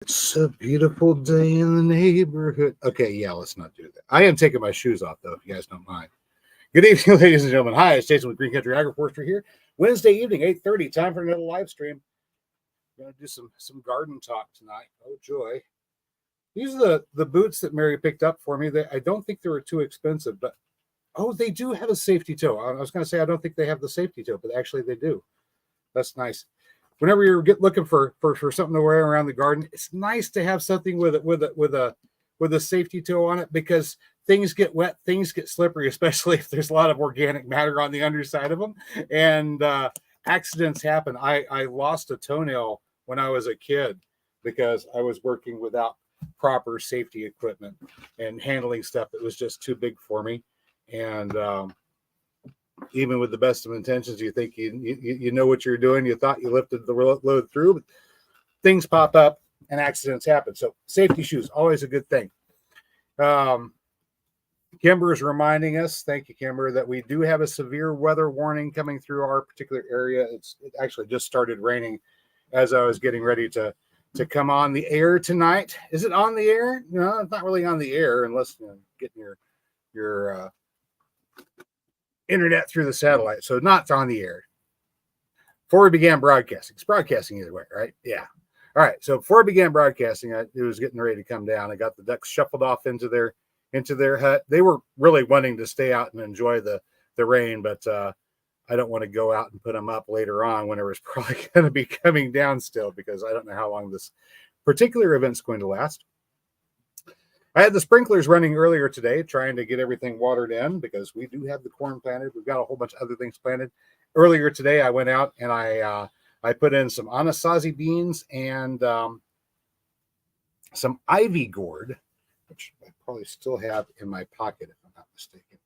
It's a beautiful day in the neighborhood. Okay, yeah, let's not do that. I am taking my shoes off, though, if you guys don't mind. Good evening, ladies and gentlemen. Hi, it's Jason with Green Country Agroforestry here. Wednesday evening, 8:30. Time for another live stream. We're going to do some garden talk tonight. Oh, joy. These are the boots that Mary picked up for me. I don't think they were too expensive, but, oh, they do have a safety toe. I was going to say I don't think they have the safety toe, but actually they do. That's nice. Whenever you're looking for something to wear around the garden, it's nice to have something with a safety toe on it, because things get wet, things get slippery, especially if there's a lot of organic matter on the underside of them, and accidents happen. I lost a toenail when I was a kid because I was working without proper safety equipment and handling stuff that was just too big for me, and even with the best of intentions, you think you know what you're doing. You thought you lifted the load through, but things pop up and accidents happen. So safety shoes, always a good thing. Kimber is reminding us, thank you, Kimber, that we do have a severe weather warning coming through our particular area. It actually just started raining as I was getting ready to come on the air tonight. Is it on the air? No, it's not really on the air unless getting your internet through the satellite. So not on the air. Before we began broadcasting, it's broadcasting either way, right? Yeah. All right. So before I began broadcasting, it was getting ready to come down. I got the ducks shuffled off into their hut. They were really wanting to stay out and enjoy the rain, but I don't want to go out and put them up later on when it was probably going to be coming down still, because I don't know how long this particular event's going to last. I had the sprinklers running earlier today, trying to get everything watered in, because we do have the corn planted. We've got a whole bunch of other things planted. Earlier today, I went out and I put in some Anasazi beans and some ivy gourd, which I probably still have in my pocket, if I'm not mistaken.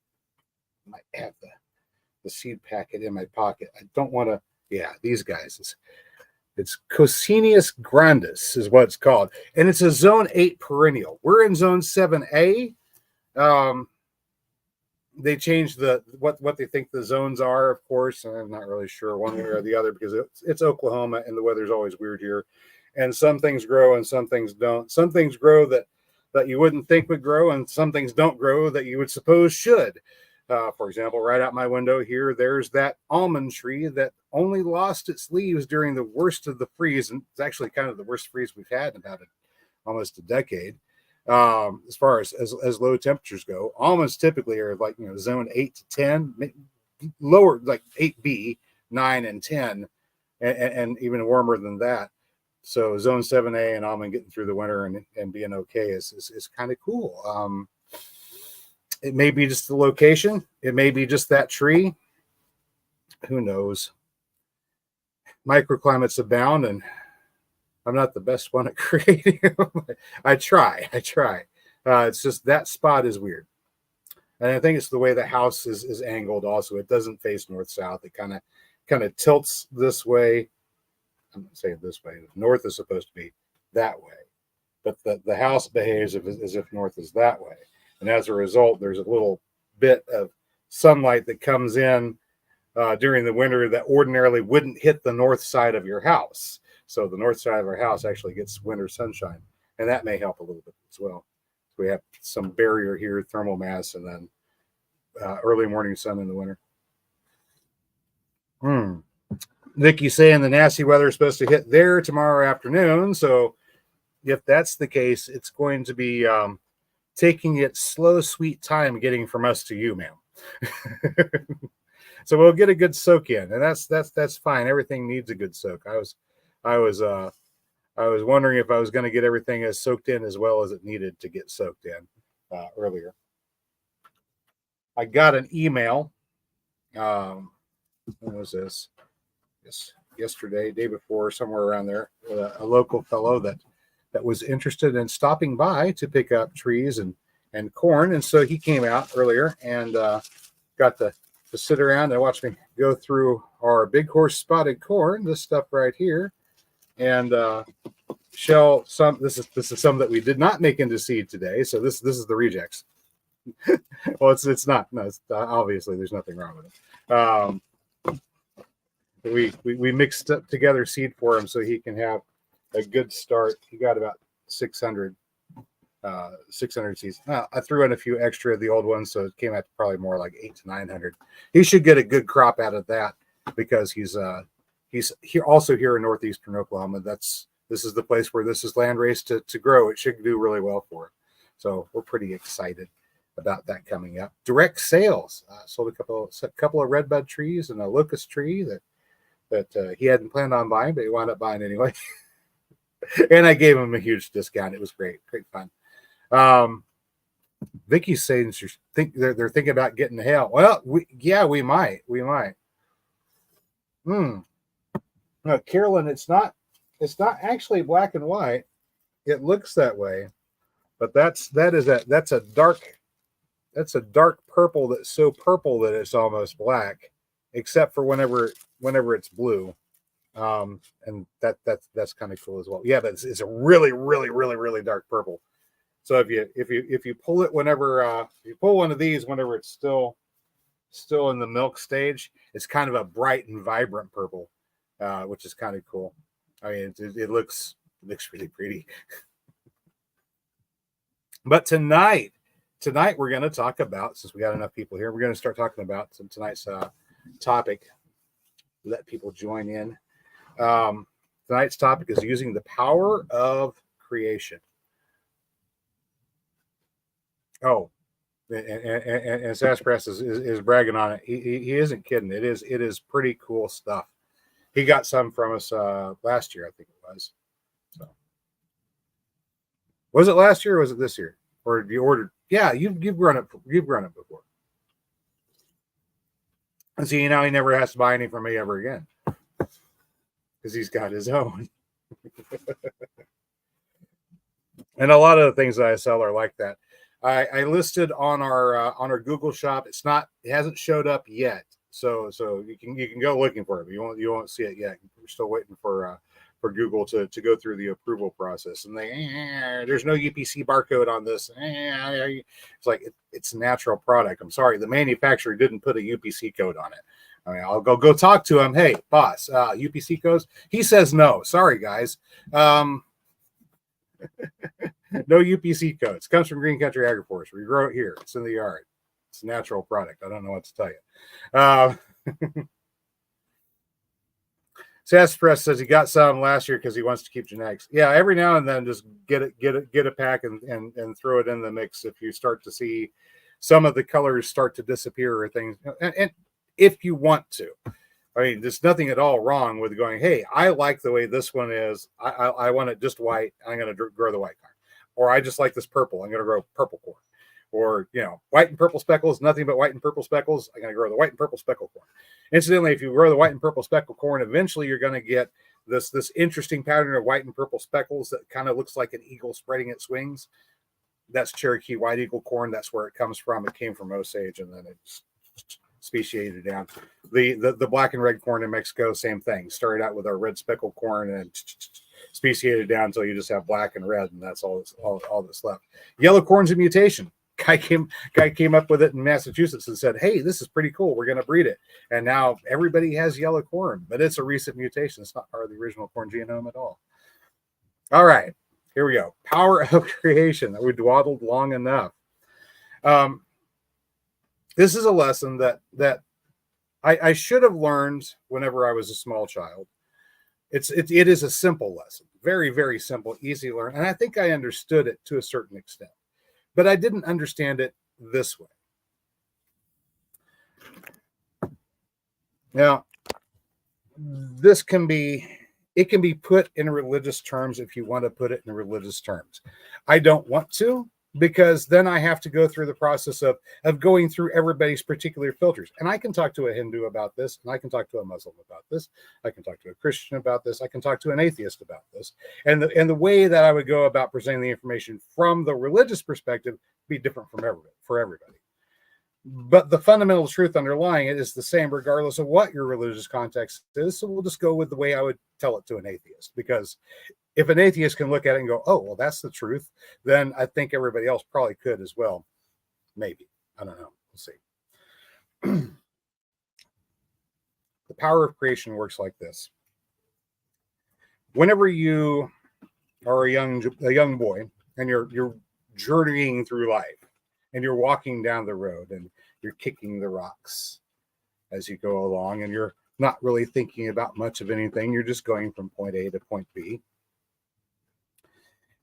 I might have the seed packet in my pocket. I don't want to. Yeah, these guys. It's Cocinius grandis is what it's called, and it's a Zone 8 perennial. We're in Zone 7A. They changed what they think the zones are, of course, and I'm not really sure one way or the other, because it's Oklahoma and the weather's always weird here, and some things grow and some things don't. Some things grow that you wouldn't think would grow, and some things don't grow that you would suppose should. For example, right out my window here, there's that almond tree that only lost its leaves during the worst of the freeze, and it's actually kind of the worst freeze we've had in about almost a decade. As far as low temperatures go, almonds typically are like zone 8 to 10, lower like 8B, 9 and 10, and even warmer than that. So zone 7A and almond getting through the winter and being okay is kind of cool. It may be just the location. It may be just that tree. Who knows? Microclimates abound, and I'm not the best one at creating them. I try. It's just that spot is weird. And I think it's the way the house is angled also. It doesn't face north-south. It kind of tilts this way. I'm not saying this way. North is supposed to be that way. But the house behaves as if north is that way. And as a result, there's a little bit of sunlight that comes in during the winter that ordinarily wouldn't hit the north side of your house. So the north side of our house actually gets winter sunshine, and that may help a little bit as well. So we have some barrier here, thermal mass, and then early morning sun in the winter. Nikki's saying the nasty weather is supposed to hit there tomorrow afternoon. So if that's the case, it's going to be taking its slow, sweet time getting from us to you, ma'am. So we'll get a good soak in, and that's fine. Everything needs a good soak. I was wondering if I was going to get everything as soaked in as well as it needed to get soaked in earlier. I got an email. When was this? Yesterday, day before, somewhere around there. A local fellow that was interested in stopping by to pick up trees and corn, and so he came out earlier and got to sit around and watch me go through our big horse spotted corn. This stuff right here. And shell some. This is some that we did not make into seed today. So this is the rejects. Well, it's not. No, obviously there's nothing wrong with it. We mixed up together seed for him so he can have a good start. He got about 600 seeds. I threw in a few extra of the old ones, so it came out to probably more like 800 to 900. He should get a good crop out of that because he's here also here in northeastern Oklahoma. This is the place where this is land raised to grow. It should do really well for it. So we're pretty excited about that coming up. Direct sales. Sold a couple of redbud trees and a locust tree that he hadn't planned on buying, but he wound up buying anyway. And I gave him a huge discount. It was great fun. Vicky's saying they're thinking about getting the hail. Well, we might. No, Carolyn, it's not actually black and white. It looks that way, but that's a dark purple that's so purple that it's almost black, except for whenever it's blue. And that's kind of cool as well. Yeah, but it's a really dark purple. So if you pull it whenever you pull one of these whenever it's still in the milk stage, it's kind of a bright and vibrant purple, which is kind of cool. I mean, it looks really pretty. But tonight we're going to talk about, since we got enough people here, we're going to start talking about tonight's topic. Let people join in. Tonight's topic is using the power of creation. Oh, and Sasspress is bragging on it. He isn't kidding. It is pretty cool stuff. He got some from us last year, I think it was. So, was it last year or was it this year? Or you ordered? Yeah, you've run it. You've run it before. And see, now he never has to buy any from me ever again because he's got his own. And a lot of the things that I sell are like that. I listed on our Google shop. It hasn't showed up yet, so you can go looking for it. But you won't see it yet. We're still waiting for Google to go through the approval process. And there's no UPC barcode on this. It's like it's a natural product. I'm sorry, the manufacturer didn't put a UPC code on it. I mean, I'll go talk to him. Hey, boss, UPC codes? He says no. Sorry, guys. No UPC codes. Comes from Green Country Agriforestry. We grow it here. It's in the yard. It's a natural product. I don't know what to tell you. Sasspress says he got some last year because he wants to keep genetics. Yeah, every now and then just get a pack and throw it in the mix if you start to see some of the colors start to disappear or things. And if you want to. I mean, there's nothing at all wrong with going, hey, I like the way this one is. I want it just white. I'm going to grow the white corn. Or I just like this purple. I'm going to grow purple corn. Or, white and purple speckles, nothing but white and purple speckles. I'm going to grow the white and purple speckle corn. Incidentally, if you grow the white and purple speckle corn, eventually you're going to get this interesting pattern of white and purple speckles that kind of looks like an eagle spreading its wings. That's Cherokee white eagle corn. That's where it comes from. It came from Osage, and then it's speciated down. The black and red corn in Mexico, same thing. Started out with our red speckle corn and speciated down until you just have black and red, and that's all that's left. Yellow corn's a mutation. Guy came up with it in Massachusetts and said, hey, this is pretty cool. We're going to breed it. And now everybody has yellow corn, but it's a recent mutation. It's not part of the original corn genome at all. All right, here we go. Power of creation. We dawdled long enough. This is a lesson that I should have learned whenever I was a small child. It is a simple lesson, very, very simple, easy to learn. And I think I understood it to a certain extent, but I didn't understand it this way. Now, it can be put in religious terms if you want to put it in religious terms. I don't want to, because then I have to go through the process of going through everybody's particular filters. And I can talk to a Hindu about this, and I can talk to a Muslim about this. I can talk to a Christian about this. I can talk to an atheist about this. And the way that I would go about presenting the information from the religious perspective be different for everybody. But the fundamental truth underlying it is the same, regardless of what your religious context is. So we'll just go with the way I would tell it to an atheist, because if an atheist can look at it and go, oh, well, that's the truth, then I think everybody else probably could as well. Maybe. I don't know. We'll see. The power of creation works like this. Whenever you are a young boy, and you're journeying through life, and you're walking down the road, and you're kicking the rocks as you go along, and you're not really thinking about much of anything. You're just going from point A to point B.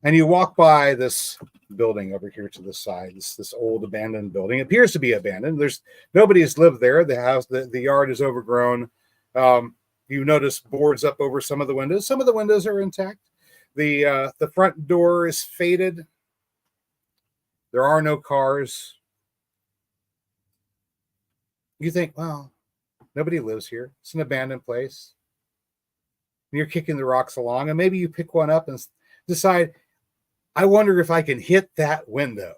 And you walk by this building over here to the side, this old abandoned building. It appears to be abandoned. There's nobody has lived there. The house, the yard is overgrown. You notice boards up over some of the windows. Some of the windows are intact. The front door is faded. There are no cars. You think, well, nobody lives here. It's an abandoned place. And you're kicking the rocks along, and maybe you pick one up and decide, I wonder if I can hit that window.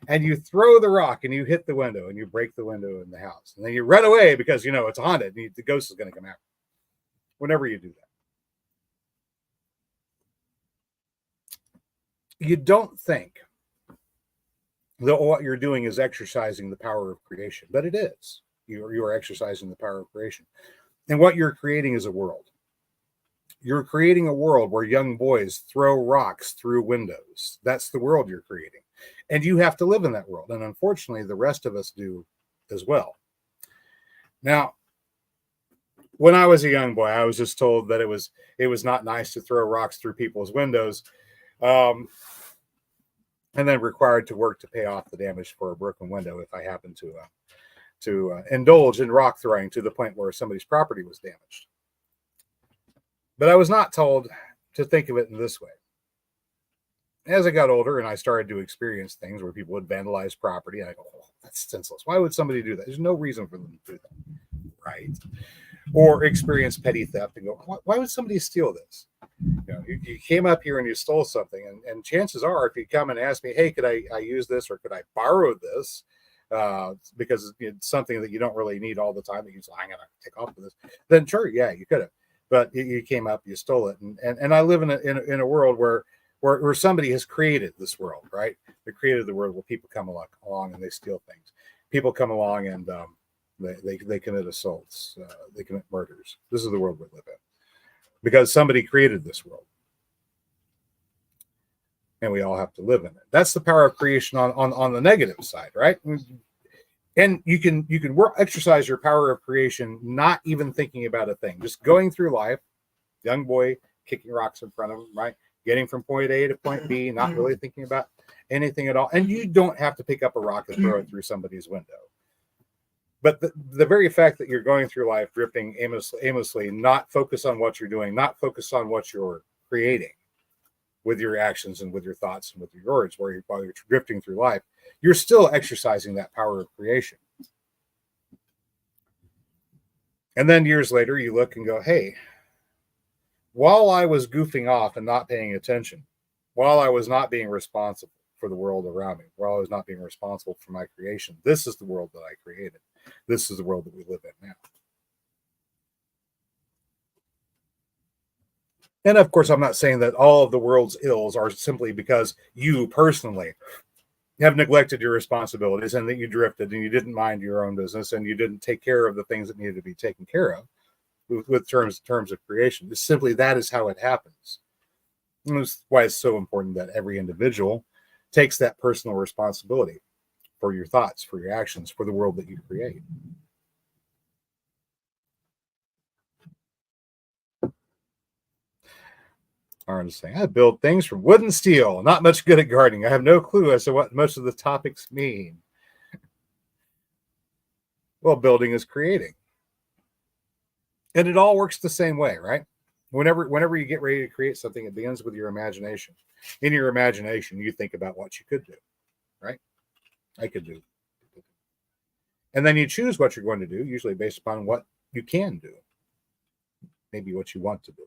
And you throw the rock and you hit the window and you break the window in the house. And then you run away because you know it's haunted and the ghost is going to come out. Whenever you do that, you don't think that what you're doing is exercising the power of creation, but it is. You are exercising the power of creation. And what you're creating is a world. You're creating a world where young boys throw rocks through windows. That's the world you're creating. And you have to live in that world. And unfortunately, the rest of us do as well. Now, when I was a young boy, I was just told that it was not nice to throw rocks through people's windows, and then required to work to pay off the damage for a broken window if I happened to indulge in rock throwing to the point where somebody's property was damaged. But I was not told to think of it in this way. As I got older and I started to experience things where people would vandalize property, I go, oh, that's senseless. Why would somebody do that? There's no reason for them to do that, right? Or experience petty theft and go, why would somebody steal this? You came up here and you stole something, and chances are, if you come and ask me, hey, could I use this, or could I borrow this? Because it's something that you don't really need all the time, that you say, I'm going to take off with this, then sure, yeah, you could have. But you came up, you stole it, and I live in a world where somebody has created this world, right? They created the world where people come along and they steal things. People come along and they commit assaults, they commit murders. This is the world we live in because somebody created this world, and we all have to live in it. That's the power of creation on the negative side, right? And you can exercise your power of creation, not even thinking about a thing, just going through life, young boy kicking rocks in front of him, right? Getting from point A to point B, not really thinking about anything at all. And you don't have to pick up a rock and throw it through somebody's window. But the very fact that you're going through life drifting aimlessly, not focus on what you're doing, not focus on what you're creating with your actions and with your thoughts and with your words, while you're drifting through life, you're still exercising that power of creation. And then years later, you look and go, hey, while I was goofing off and not paying attention, while I was not being responsible for the world around me, while I was not being responsible for my creation, this is the world that I created. This is the world that we live in now. And of course, I'm not saying that all of the world's ills are simply because you personally have neglected your responsibilities and that you drifted and you didn't mind your own business and you didn't take care of the things that needed to be taken care of with terms of creation. It's simply that is how it happens. And that's why it's so important that every individual takes that personal responsibility for your thoughts, for your actions, for the world that you create. Aaron is saying, I build things from wood and steel. Not much good at gardening. I have no clue as to what most of the topics mean. Well, building is creating. And it all works the same way, right? Whenever you get ready to create something, it begins with your imagination. In your imagination, you think about what you could do, right? I could do. And then you choose what you're going to do, usually based upon what you can do, maybe what you want to do.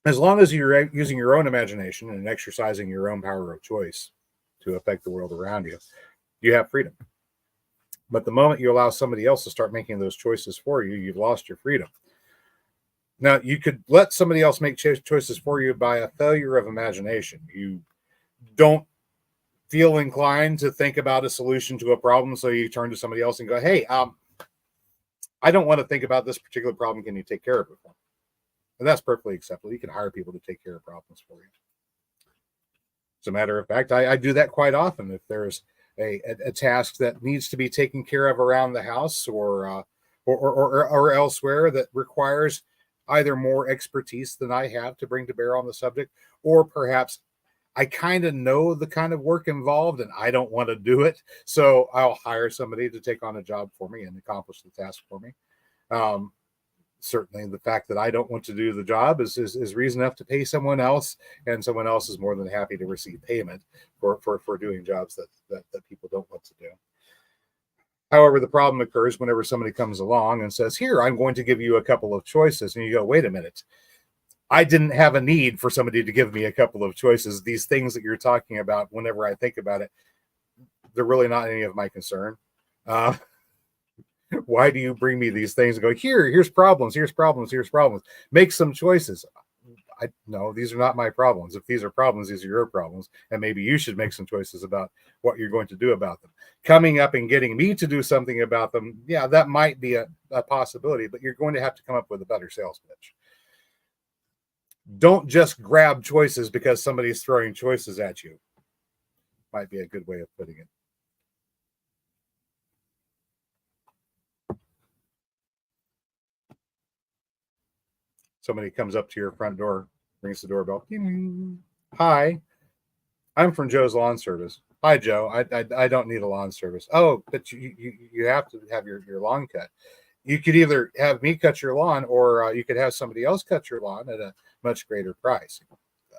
As long as you're using your own imagination and exercising your own power of choice to affect the world around you, you have freedom. But the moment you allow somebody else to start making those choices for you, you've lost your freedom. Now, you could let somebody else make choices for you by a failure of imagination. You don't feel inclined to think about a solution to a problem, so you turn to somebody else and go, hey, I don't want to think about this particular problem. Can you take care of it for me? And that's perfectly acceptable. You can hire people to take care of problems for you. As a matter of fact, I do that quite often. If there's a task that needs to be taken care of around the house or elsewhere that requires either more expertise than I have to bring to bear on the subject, or perhaps I kind of know the kind of work involved and I don't want to do it, so I'll hire somebody to take on a job for me and accomplish the task for me. Um, Certainly the fact that I don't want to do the job is reason enough to pay someone else, and someone else is more than happy to receive payment for doing jobs that people don't want to do. However, the problem occurs whenever somebody comes along and says, here, I'm going to give you a couple of choices. And you go, wait a minute. I didn't have a need for somebody to give me a couple of choices. These things that you're talking about, whenever I think about it, they're really not any of my concern. Why do you bring me these things and go, here's problems, here's problems, here's problems. Make some choices. No, these are not my problems. If these are problems, these are your problems. And maybe you should make some choices about what you're going to do about them. Coming up and getting me to do something about them, yeah, that might be a possibility, but you're going to have to come up with a better sales pitch. Don't just grab choices because somebody's throwing choices at you. Might be a good way of putting it. Somebody comes up to your front door, rings the doorbell. Hi, I'm from Joe's Lawn Service. Hi, Joe. I don't need a lawn service. Oh, but you have to have your lawn cut. You could either have me cut your lawn, or you could have somebody else cut your lawn at a much greater price.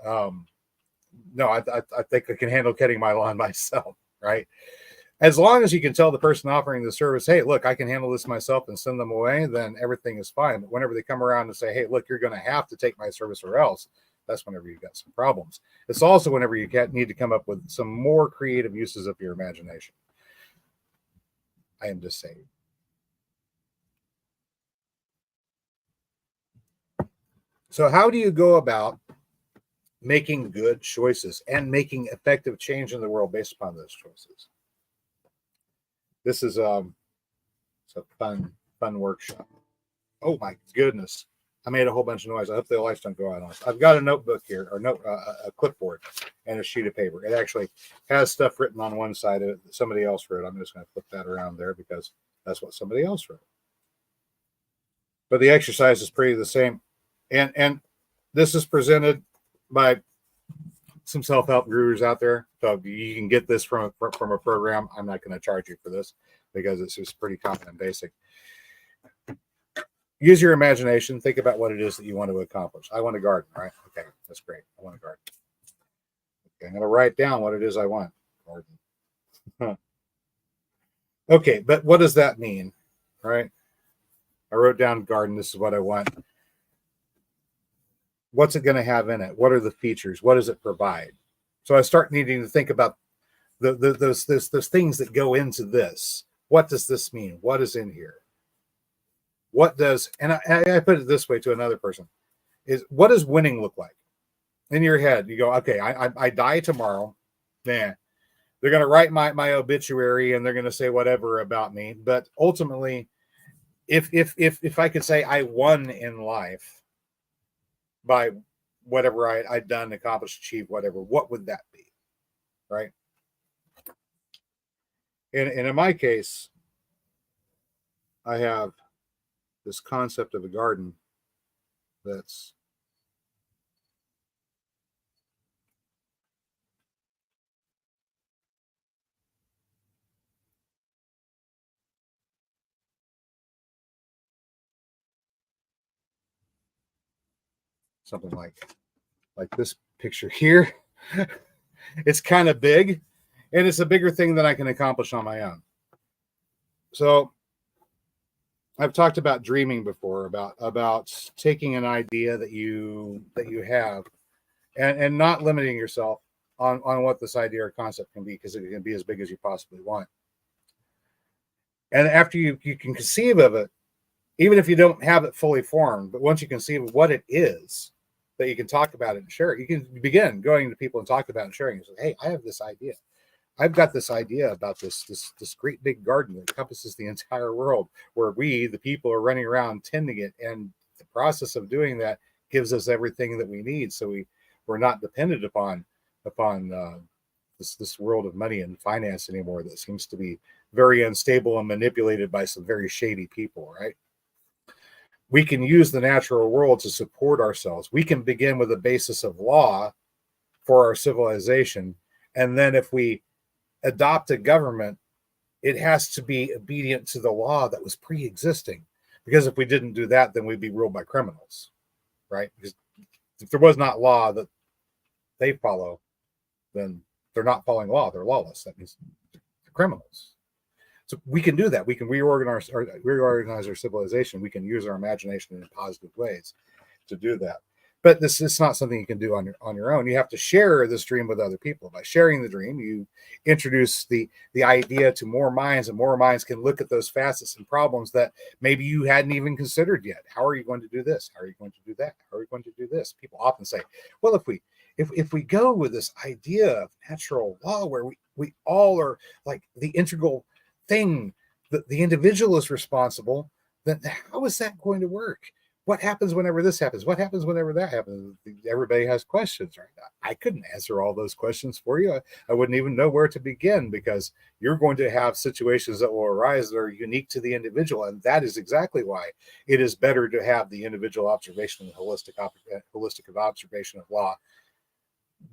No, I think I can handle cutting my lawn myself, right? As long as you can tell the person offering the service, hey, look, I can handle this myself and send them away, then everything is fine. But whenever they come around and say, hey, look, you're going to have to take my service or else, that's whenever you've got some problems. It's also whenever you need to come up with some more creative uses of your imagination. I am just saying. So how do you go about making good choices and making effective change in the world based upon those choices? This is it's a fun workshop. Oh my goodness. I made a whole bunch of noise. I hope the lights don't go out on us. I've got a notebook here, or a clipboard and a sheet of paper. It actually has stuff written on one side of it that somebody else wrote. I'm just going to flip that around there because that's what somebody else wrote. But the exercise is pretty the same. And this is presented by some self-help gurus out there. So you can get this from a program. I'm not going to charge you for this because it's just pretty common and basic. Use your imagination. Think about what it is that you want to accomplish. I want a garden, right? Okay, that's great. I want a garden. Okay, I'm going to write down what it is I want. Garden. Huh. Okay, but what does that mean, right? I wrote down garden. This is what I want. What's it going to have in it? What are the features? What does it provide? So I start needing to think about those things that go into this. What does this mean? What is in here? What does, and I put it this way to another person, is what does winning look like? In your head, you go, okay, I die tomorrow. Man, they're going to write my obituary and they're going to say whatever about me. But ultimately, if I could say I won in life by whatever I'd done, accomplished, achieved, whatever, what would that be? Right? And in my case, I have this concept of a garden that's something like this picture here. It's kind of big, and it's a bigger thing than I can accomplish on my own. So I've talked about dreaming before, about taking an idea that you have and not limiting yourself on what this idea or concept can be, because it can be as big as you possibly want. And after you can conceive of it, even if you don't have it fully formed, but once you conceive of what it is, that you can talk about it and share it, you can begin going to people and talk about it and sharing it. So, hey, I have this idea. I've got this idea about this great big garden that encompasses the entire world, where we, the people, are running around tending it. And the process of doing that gives us everything that we need, so we're not dependent upon this world of money and finance anymore that seems to be very unstable and manipulated by some very shady people, right? We can use the natural world to support ourselves. We can begin with a basis of law for our civilization, and then if we adopt a government, it has to be obedient to the law that was pre-existing. Because if we didn't do that, then we'd be ruled by criminals, right? Because if there was not law that they follow, then they're not following law. They're lawless. That means they're criminals. So we can do that. We can reorganize our civilization. We can use our imagination in positive ways to do that. But this is not something you can do on your own. You have to share this dream with other people. By sharing the dream, you introduce the idea to more minds, and more minds can look at those facets and problems that maybe you hadn't even considered yet. How are you going to do this? How are you going to do that? How are you going to do this? People often say, well, if we go with this idea of natural law where we all are like the integral thing, the individual is responsible, then how is that going to work? What happens whenever this happens? What happens whenever that happens? Everybody has questions right now. I couldn't answer all those questions for you. I wouldn't even know where to begin, because you're going to have situations that will arise that are unique to the individual. And that is exactly why it is better to have the individual observation and holistic observation of law,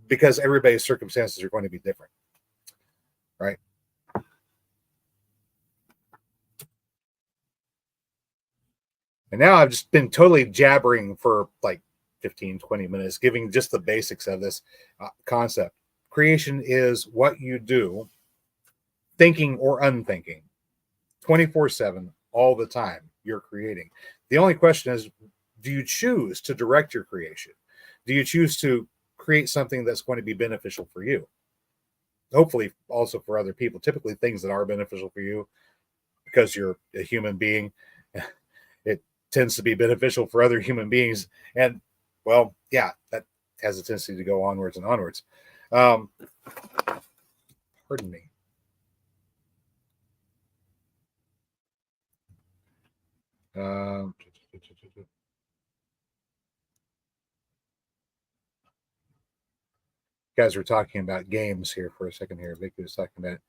because everybody's circumstances are going to be different, right? And now I've just been totally jabbering for like 15, 20 minutes, giving just the basics of this concept. Creation is what you do, thinking or unthinking, 24/7, all the time. You're creating. The only question is, do you choose to direct your creation? Do you choose to create something that's going to be beneficial for you? Hopefully also for other people, typically things that are beneficial for you, because you're a human being. It tends to be beneficial for other human beings. And well, yeah, that has a tendency to go onwards and onwards. Pardon me. You guys were talking about games here for a second here. Vicky was talking about it.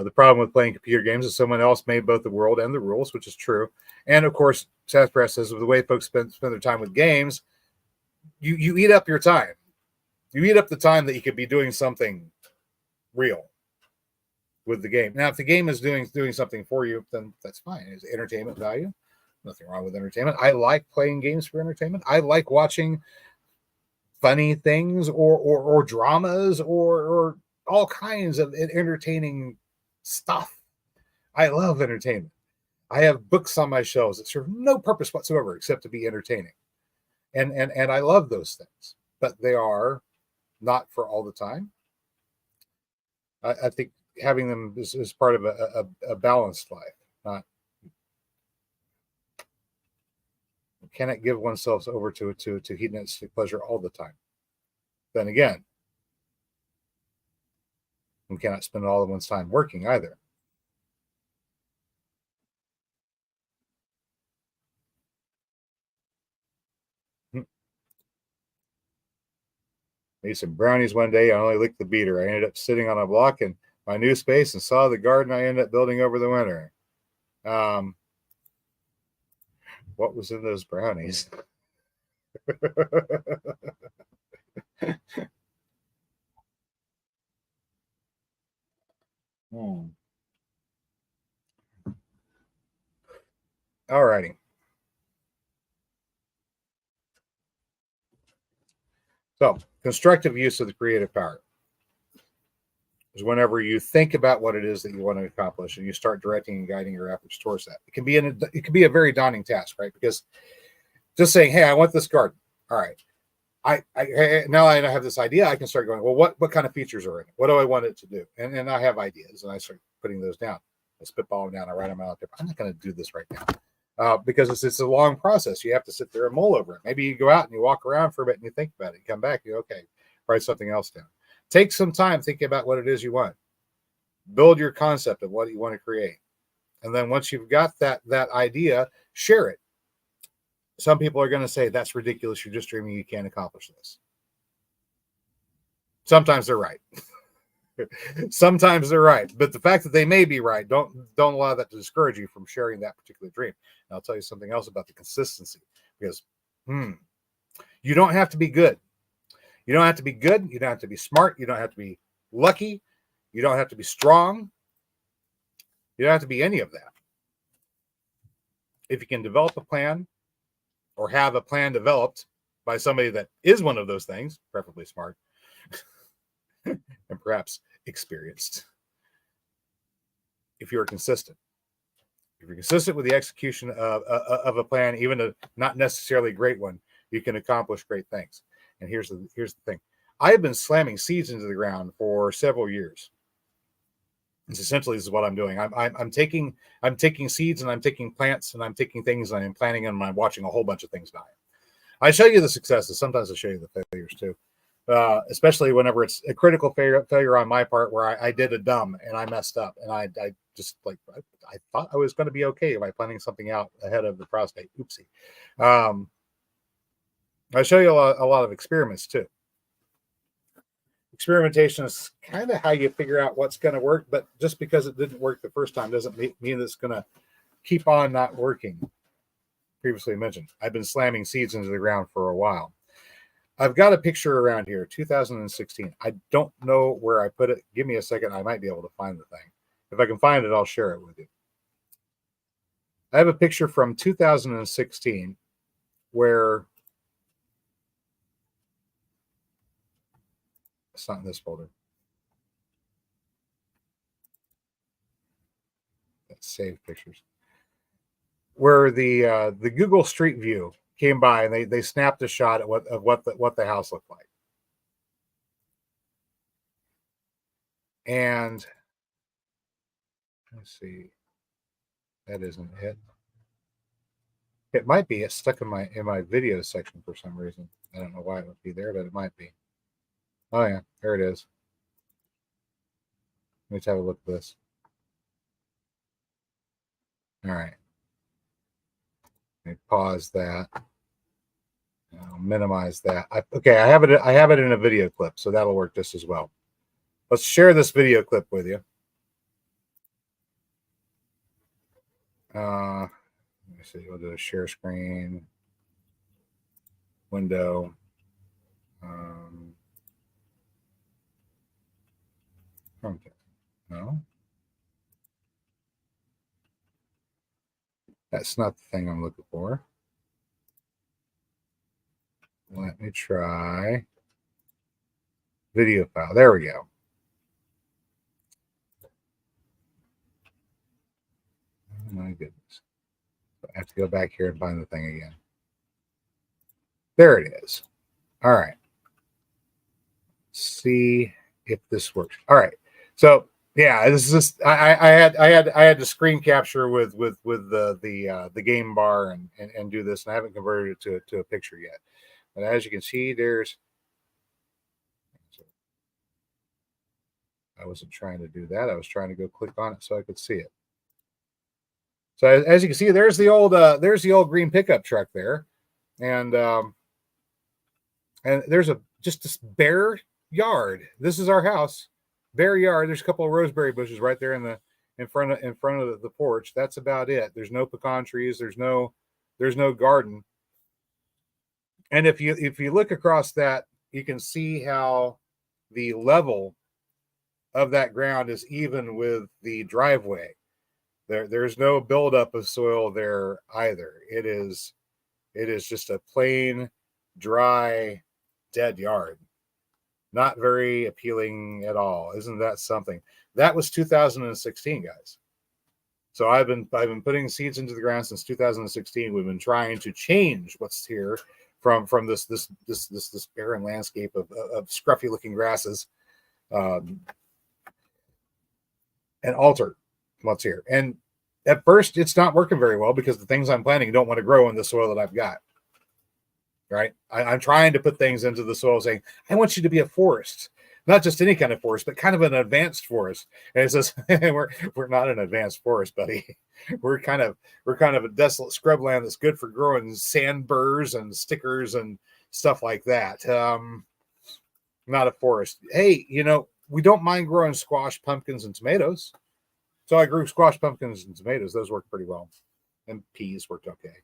The problem with playing computer games is someone else made both the world and the rules, which is true. And of course, Sasspress says, with the way folks spend their time with games, you eat up your time. You eat up the time that you could be doing something real with the game. Now, if the game is doing something for you, then that's fine. It's entertainment value. Nothing wrong with entertainment. I like playing games for entertainment. I like watching funny things or dramas or all kinds of entertaining stuff. I love entertainment. I have books on my shelves that serve no purpose whatsoever except to be entertaining. And I love those things, but they are not for all the time. I think having them is part of a balanced life. Not cannot give oneself over to hedonistic pleasure all the time. Then again, one cannot spend all of one's time working either. Made some brownies one day. I only licked the beater. I ended up sitting on a block in my new space and saw the garden I ended up building over the winter. What was in those brownies? All righty. So, constructive use of the creative power is whenever you think about what it is that you want to accomplish and you start directing and guiding your efforts towards that. It can be a very daunting task, right? Because just saying, "Hey, I want this garden." All right. Now I have this idea. I can start going, well, what kind of features are in it? What do I want it to do? And I have ideas, and I start putting those down. I spitball them down. I write them out there. I'm not going to do this right now because it's a long process. You have to sit there and mull over it. Maybe you go out and you walk around for a bit and you think about it. You come back, you go, okay, write something else down. Take some time thinking about what it is you want. Build your concept of what you want to create, and then once you've got that idea, share it. Some people are going to say that's ridiculous. You're just dreaming. You can't accomplish this. Sometimes they're right. Sometimes they're right, but the fact that they may be right, don't allow that to discourage you from sharing that particular dream. And I'll tell you something else about the consistency, because you don't have to be good. You don't have to be good. You don't have to be smart. You don't have to be lucky. You don't have to be strong. You don't have to be any of that. If you can develop a plan, or have a plan developed by somebody that is one of those things, preferably smart, and perhaps experienced. If you're consistent with the execution of a plan, even a not necessarily great one, you can accomplish great things. And here's the thing. I have been slamming seeds into the ground for several years. It's essentially, this is what I'm doing. I'm taking seeds, and I'm taking plants, and I'm taking things, and I'm planting them, and I'm watching a whole bunch of things die. I show you the successes. Sometimes I show you the failures too. Especially whenever it's a critical failure on my part, where I did a dumb and I messed up, and I just like, I thought I was going to be okay by planning something out ahead of the prostate. Oopsie. I show you a lot of experiments too. Experimentation is kind of how you figure out what's going to work, but just because it didn't work the first time doesn't mean it's going to keep on not working. Previously mentioned, I've been slamming seeds into the ground for a while. I've got a picture around here, 2016. I don't know where I put it. Give me a second. I might be able to find the thing. If I can find it, I'll share it with you. I have a picture from 2016 where it's not in this folder. Let's save pictures. Where the Google Street View came by, and they snapped a shot at what the house looked like. And let's see, that isn't it. It might be. It's stuck in my video section for some reason. I don't know why it would be there, but it might be. Oh yeah, there it is. Let's have a look at this. All right. Let me pause that. I'll minimize that. Okay, I have it in a video clip, so that'll work just as well. Let's share this video clip with you. Let me see. We'll do a share screen window. No, that's not the thing I'm looking for. Let me try video file. There we go. Oh my goodness. I have to go back here and find the thing again. There it is. All right. Let's see if this works. All right. So yeah, this is just I had to screen capture with the game bar and do this, and I haven't converted it to a picture yet. But as you can see, I wasn't trying to do that. I was trying to go click on it so I could see it. So as you can see, there's the old green pickup truck there, and there's just this bare yard. This is our house, bare yard. There's a couple of roseberry bushes right there in front of the porch. That's about it. There's no pecan trees. There's no garden. And if you look across that, you can see how the level of that ground is even with the driveway. There's no buildup of soil there either. It is just a plain, dry, dead yard. Not very appealing at all. Isn't that something? That was 2016, guys. So I've been putting seeds into the ground since 2016. We've been trying to change what's here from this barren landscape of scruffy looking grasses, and alter what's here. And at first it's not working very well because the things I'm planting don't want to grow in the soil that I've got. Right? I'm trying to put things into the soil saying, I want you to be a forest. not just any kind of forest, but kind of an advanced forest. And it says we're not an advanced forest, buddy. We're kind of a desolate scrubland that's good for growing sand burrs and stickers and stuff like that. Not a forest. Hey, we don't mind growing squash, pumpkins, and tomatoes. So I grew squash, pumpkins, and tomatoes. Those worked pretty well. And peas worked okay.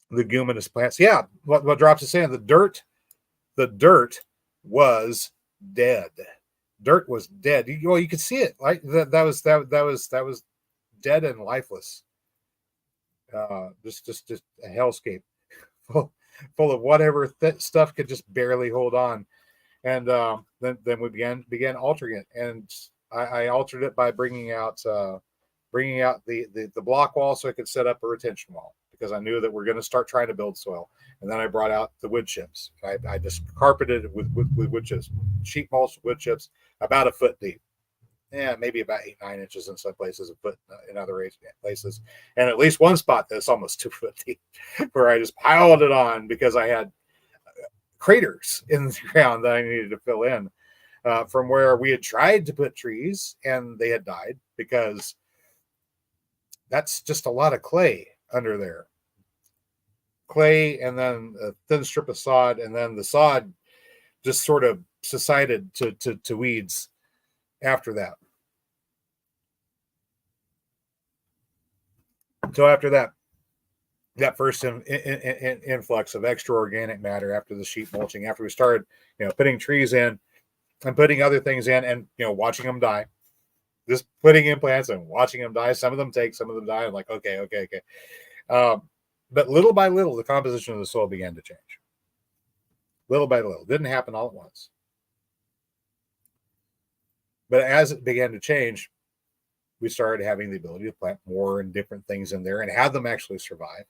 Leguminous plants. Yeah, what Drops is saying, the dirt was dead. Dirt was dead. Well, you could see it. Like that was dead and lifeless. Just a hellscape full of whatever stuff could just barely hold on. And then we began altering it, and I altered it by bringing out the block wall so I could set up a retention wall, because I knew that we're going to start trying to build soil. And then I brought out the wood chips. I just carpeted it with wood chips, sheet mulch wood chips, about a foot deep. Yeah, maybe about 8-9 inches in some places, a foot in other places, and at least one spot that's almost 2 foot deep, where I just piled it on because I had craters in the ground that I needed to fill in from where we had tried to put trees and they had died, because that's just a lot of clay under there. Clay, and then a thin strip of sod, and then the sod just sort of subsided to weeds after that. So after that first influx of extra organic matter, after the sheet mulching, after we started, putting trees in and putting other things in, and watching them die, just putting in plants and watching them die. Some of them take, some of them die. I'm like, okay. But little by little, the composition of the soil began to change. Little by little. It didn't happen all at once. But as it began to change, we started having the ability to plant more and different things in there and have them actually survive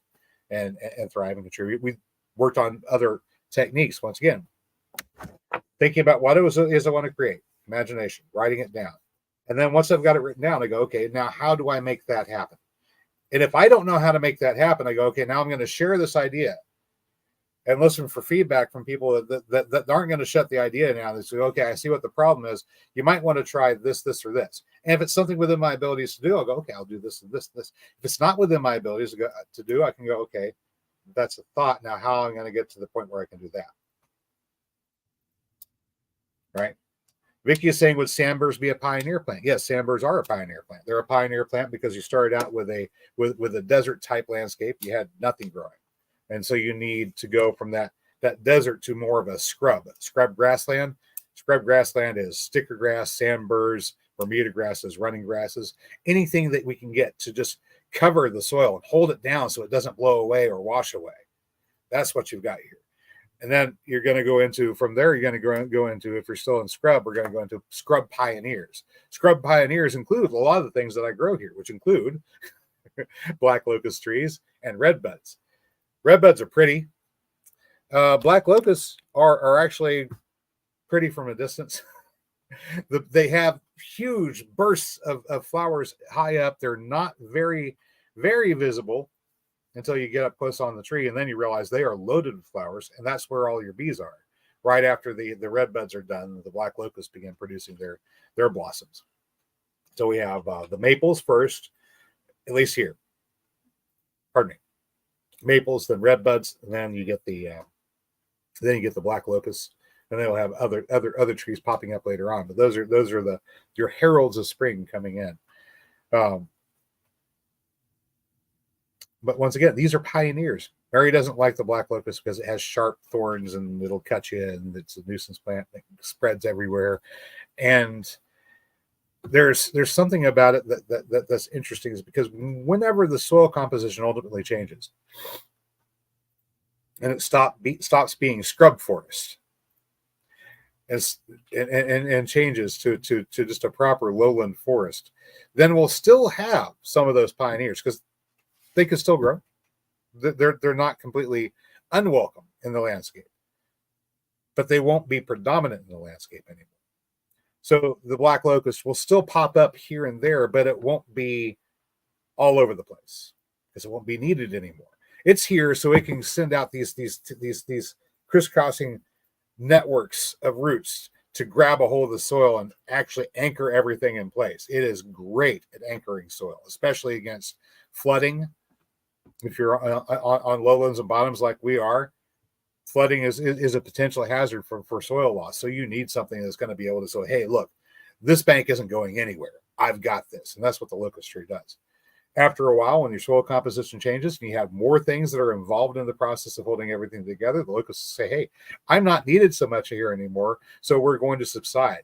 and thrive and contribute. We worked on other techniques. Once again, thinking about what it is I want to create, imagination, writing it down. And then once I've got it written down, I go, okay, now how do I make that happen? And if I don't know how to make that happen, I go, okay, now I'm going to share this idea and listen for feedback from people that aren't going to shut the idea down. They say, okay, I see what the problem is. You might want to try this, or this. And if it's something within my abilities to do, I'll go, okay, I'll do this and this. If it's not within my abilities to do, I can go, okay, that's a thought. Now, how am I going to get to the point where I can do that? Right? Vicky is saying, would sandburrs be a pioneer plant? Yes, sandburrs are a pioneer plant. They're a pioneer plant because you started out with a desert type landscape. You had nothing growing. And so you need to go from that desert to more of a scrub grassland. Scrub grassland is sticker grass, sandburrs, Bermuda grasses, running grasses, anything that we can get to just cover the soil and hold it down so it doesn't blow away or wash away. That's what you've got here. And then you're going to go into, from there, you're going to go into, if you're still in scrub, we're going to go into scrub pioneers. Scrub pioneers include a lot of the things that I grow here, which include black locust trees and red buds. Red buds are pretty. Black locusts are actually pretty from a distance. They have huge bursts of flowers high up. They're not very, very visible until you get up close on the tree, and then you realize they are loaded with flowers, and that's where all your bees are. Right after the red buds are done, the black locusts begin producing their blossoms. So we have the maples first, at least here. Pardon me. Maples, then red buds, and then you get the black locusts, and they'll have other trees popping up later on. But those are your heralds of spring coming in. But once again, these are pioneers. Mary doesn't like the black locust because it has sharp thorns and it'll cut you, and it's a nuisance plant that spreads everywhere. And there's something about it that's interesting, is because whenever the soil composition ultimately changes and it stops being scrub forest and changes to just a proper lowland forest, then we'll still have some of those pioneers, because they could still grow. They're not completely unwelcome in the landscape, but they won't be predominant in the landscape anymore. So the black locust will still pop up here and there, but it won't be all over the place because it won't be needed anymore. It's here so it can send out these crisscrossing networks of roots to grab a hold of the soil and actually anchor everything in place. It is great at anchoring soil, especially against flooding. If you're on lowlands and bottoms like we are, flooding is a potential hazard for soil loss. So you need something that's going to be able to say, hey, look, this bank isn't going anywhere. I've got this. And that's what the locust tree does. After a while, when your soil composition changes and you have more things that are involved in the process of holding everything together, the locusts say, hey, I'm not needed so much here anymore, so we're going to subside.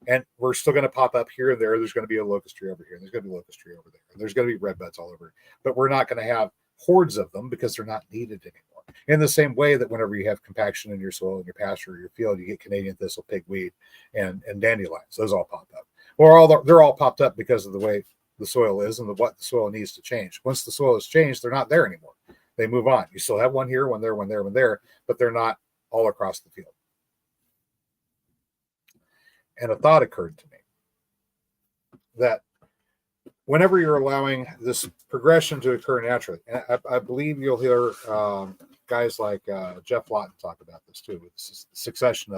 And we're still going to pop up here and there. There's going to be a locust tree over here. There's going to be a locust tree over there. And there's going to be redbuds all over. But we're not going to have hordes of them because they're not needed anymore. In the same way that whenever you have compaction in your soil, in your pasture, or your field, you get Canadian thistle, pigweed, and dandelions. Those all pop up. Well, they're all popped up because of the way the soil is and what the soil needs to change. Once the soil has changed, they're not there anymore. They move on. You still have one here, one there, one there, one there, but they're not all across the field. And a thought occurred to me that whenever you're allowing this progression to occur naturally, and I believe you'll hear guys like Jeff Lawton talk about this too, with succession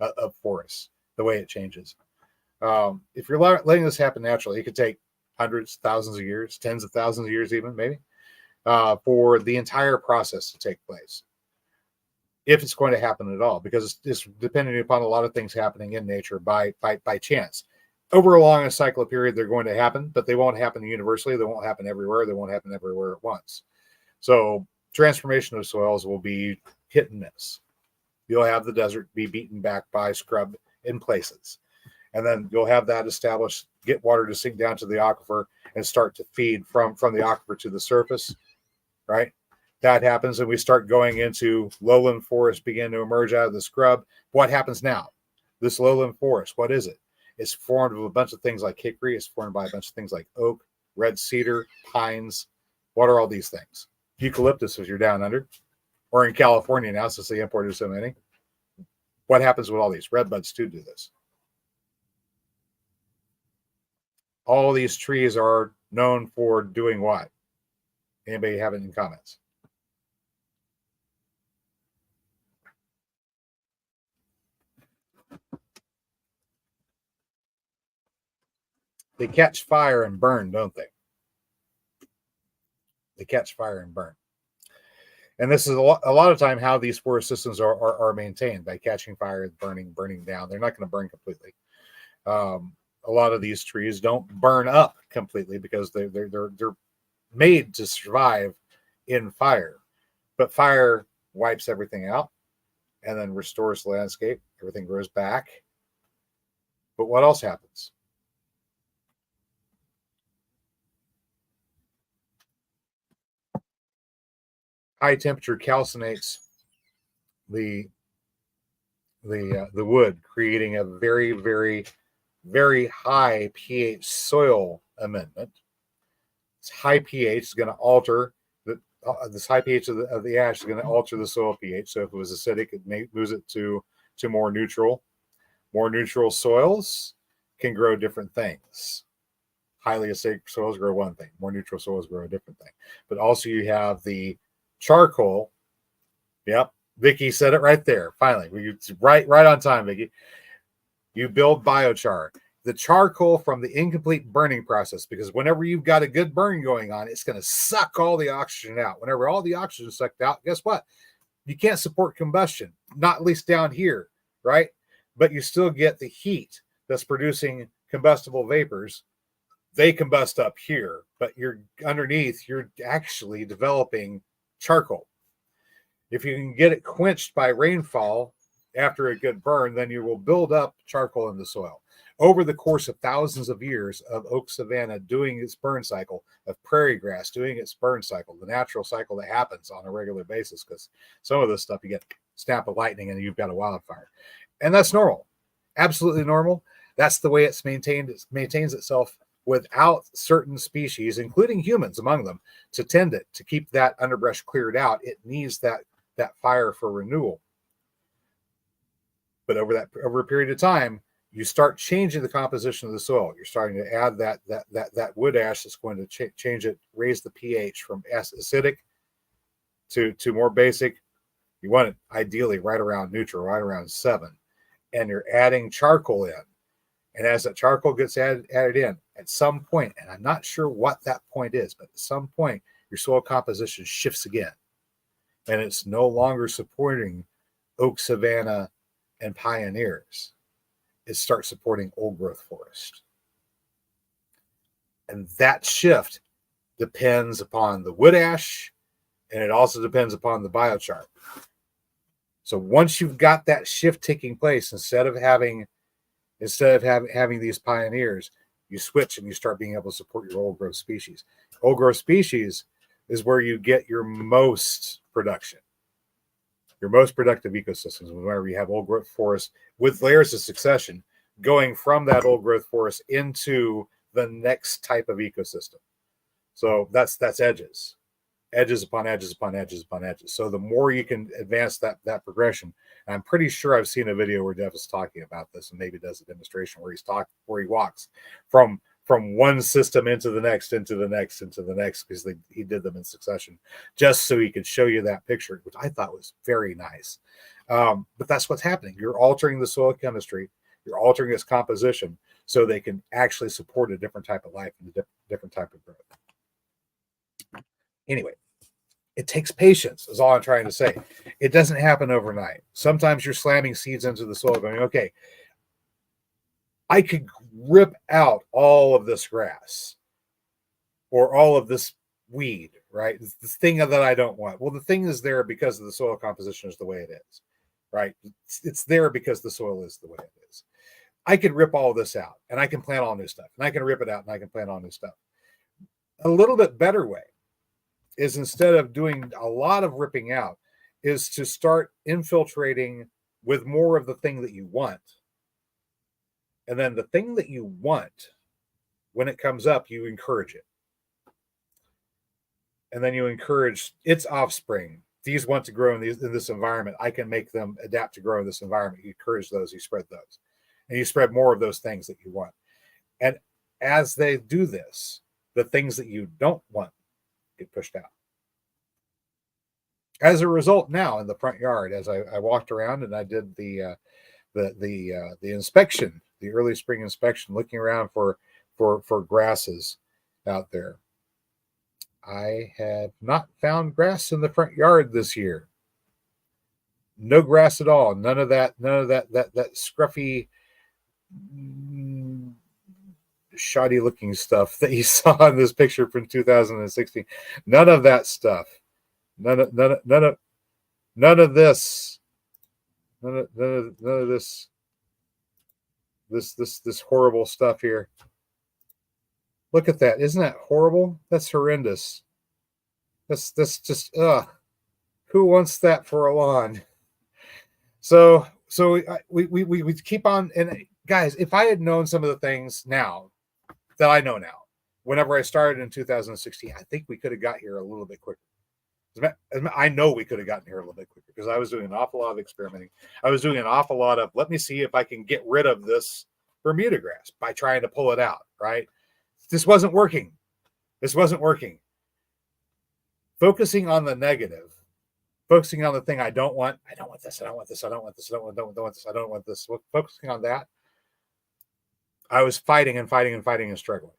of forests, the way it changes. If you're letting this happen naturally, it could take hundreds, thousands of years, tens of thousands of years even, maybe, for the entire process to take place. If it's going to happen at all, because it's depending upon a lot of things happening in nature by chance. Over a long cycle period, they're going to happen, but they won't happen universally. They won't happen everywhere. They won't happen everywhere at once. So transformation of soils will be hit and miss. You'll have the desert be beaten back by scrub in places. And then you'll have that established, get water to sink down to the aquifer and start to feed from the aquifer to the surface, right? That happens, and we start going into lowland forests begin to emerge out of the scrub. What happens now? This lowland forest, what is it? It's formed of a bunch of things like hickory. It's formed by a bunch of things like oak, red cedar, pines. What are all these things? Eucalyptus, if you're down under, or in California now, since they imported so many. What happens with all these? Redbuds too do this. All these trees are known for doing what? Anybody have any comments? They catch fire and burn, don't they? They catch fire and burn. And this is a lot of time how these forest systems are maintained, by catching fire, burning down. They're not going to burn completely. A lot of these trees don't burn up completely because they're made to survive in fire. But fire wipes everything out and then restores the landscape. Everything grows back. But what else happens? High temperature calcinates the wood, creating a very, very, very high pH soil amendment. This high pH is going to alter this high pH of the ash is going to alter the soil pH. So if it was acidic, it moves it to more neutral. More neutral soils can grow different things. Highly acidic soils grow one thing. More neutral soils grow a different thing. But also you have the charcoal. Yep, Vicky said it right there. Finally, right on time, Vicky. You build biochar. The charcoal from the incomplete burning process, because whenever you've got a good burn going on, it's going to suck all the oxygen out. Whenever all the oxygen is sucked out, guess what? You can't support combustion, not at least down here, right? But you still get the heat that's producing combustible vapors. They combust up here, but you're underneath, you're actually developing charcoal. If you can get it quenched by rainfall after a good burn, then you will build up charcoal in the soil. Over the course of thousands of years of oak savanna doing its burn cycle, of prairie grass doing its burn cycle, the natural cycle that happens on a regular basis, because some of this stuff you get snap of lightning and you've got a wildfire. And that's normal, absolutely normal. That's the way it's maintains itself without certain species, including humans among them, to tend it, to keep that underbrush cleared out. It needs that fire for renewal. But over a period of time, you start changing the composition of the soil. You're starting to add that wood ash that's going to change it, raise the pH from acidic to more basic. You want it ideally right around neutral, right around 7. and you're adding charcoal in. And as that charcoal gets added in, at some point, and I'm not sure what that point is, but at some point, your soil composition shifts again. And it's no longer supporting oak, savanna, and pioneers. It starts supporting old growth forest. And that shift depends upon the wood ash, and it also depends upon the biochar. So once you've got that shift taking place, instead of having these pioneers, you switch and you start being able to support your old growth species. Old growth species is where you get your most production, your most productive ecosystems. Whenever you have old growth forest with layers of succession going from that old growth forest into the next type of ecosystem. So that's edges upon edges upon edges upon edges. So the more you can advance that progression, and I'm pretty sure I've seen a video where Jeff is talking about this, and maybe does a demonstration where he walks from one system into the next, because he did them in succession, just so he could show you that picture, which I thought was very nice. But that's what's happening. You're altering the soil chemistry, you're altering its composition, so they can actually support a different type of life and a different type of growth. Anyway, it takes patience, is all I'm trying to say. It doesn't happen overnight. Sometimes you're slamming seeds into the soil going, okay, I could rip out all of this grass or all of this weed, right? It's the thing that I don't want. Well, the thing is there because of the soil composition is the way it is, right? It's there because the soil is the way it is. I could rip all this out and I can plant all new stuff, and I can rip it out and I can plant all new stuff. A little bit better way is, instead of doing a lot of ripping out, is to start infiltrating with more of the thing that you want. And then the thing that you want, when it comes up, you encourage it. And then you encourage its offspring. These want to grow in this environment. I can make them adapt to grow in this environment. You encourage those, you spread those. And you spread more of those things that you want. And as they do this, the things that you don't want get pushed out. As a result, now in the front yard, as I walked around and I did the inspection, the early spring inspection, looking around for grasses out there, I have not found grass in the front yard this year. No grass at all. None of that scruffy, shoddy looking stuff that you saw in this picture from 2016. None of that stuff. None of this. None of this horrible stuff here. Look at that. Isn't that horrible? That's horrendous. That's just who wants that for a lawn? So we keep on. And guys, if I had known some of the things now that I know now, whenever I started in 2016, I think we could have got here a little bit quicker. I know we could have gotten here a little bit quicker, because I was doing an awful lot of experimenting. I was doing an awful lot of, let me see if I can get rid of this Bermuda grass by trying to pull it out, right? This wasn't working. Focusing on the negative, focusing on the thing I don't want. I don't want this. I don't want this. I don't want this. I don't want this. I don't want this. Focusing on that, I was fighting and struggling.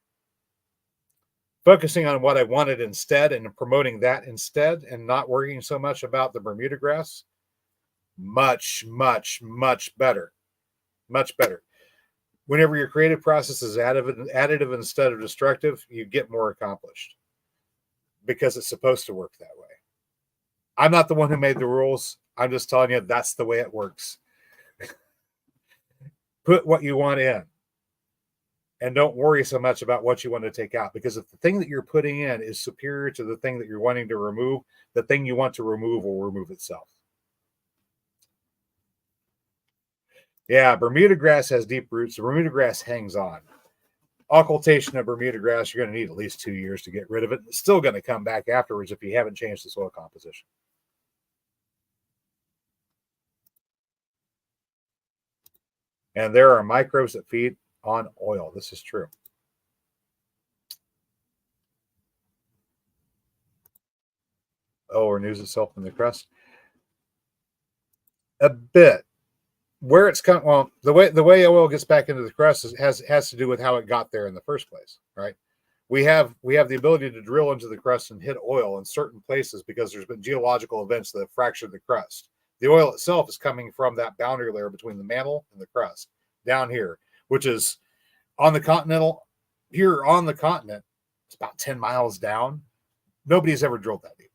Focusing on what I wanted instead and promoting that instead, and not worrying so much about the Bermuda grass, much better. Much better. Whenever your creative process is additive instead of destructive, you get more accomplished, because it's supposed to work that way. I'm not the one who made the rules. I'm just telling you that's the way it works. Put what you want in. And don't worry so much about what you want to take out, because if the thing that you're putting in is superior to the thing that you're wanting to remove, the thing you want to remove will remove itself. Yeah, Bermuda grass has deep roots. The Bermuda grass hangs on. Occultation of Bermuda grass, you're going to need at least 2 years to get rid of it. It's still going to come back afterwards if you haven't changed the soil composition. And there are microbes that feed on oil. This is true. Oh, renews itself in the crust. A bit. where it's come. Well, the way oil gets back into the crust has to do with how it got there in the first place, right? We have the ability to drill into the crust and hit oil in certain places because there's been geological events that have fractured the crust. The oil itself is coming from that boundary layer between the mantle and the crust down here, which is on the continental. Here on the continent, it's about 10 miles down. Nobody's ever drilled that deep.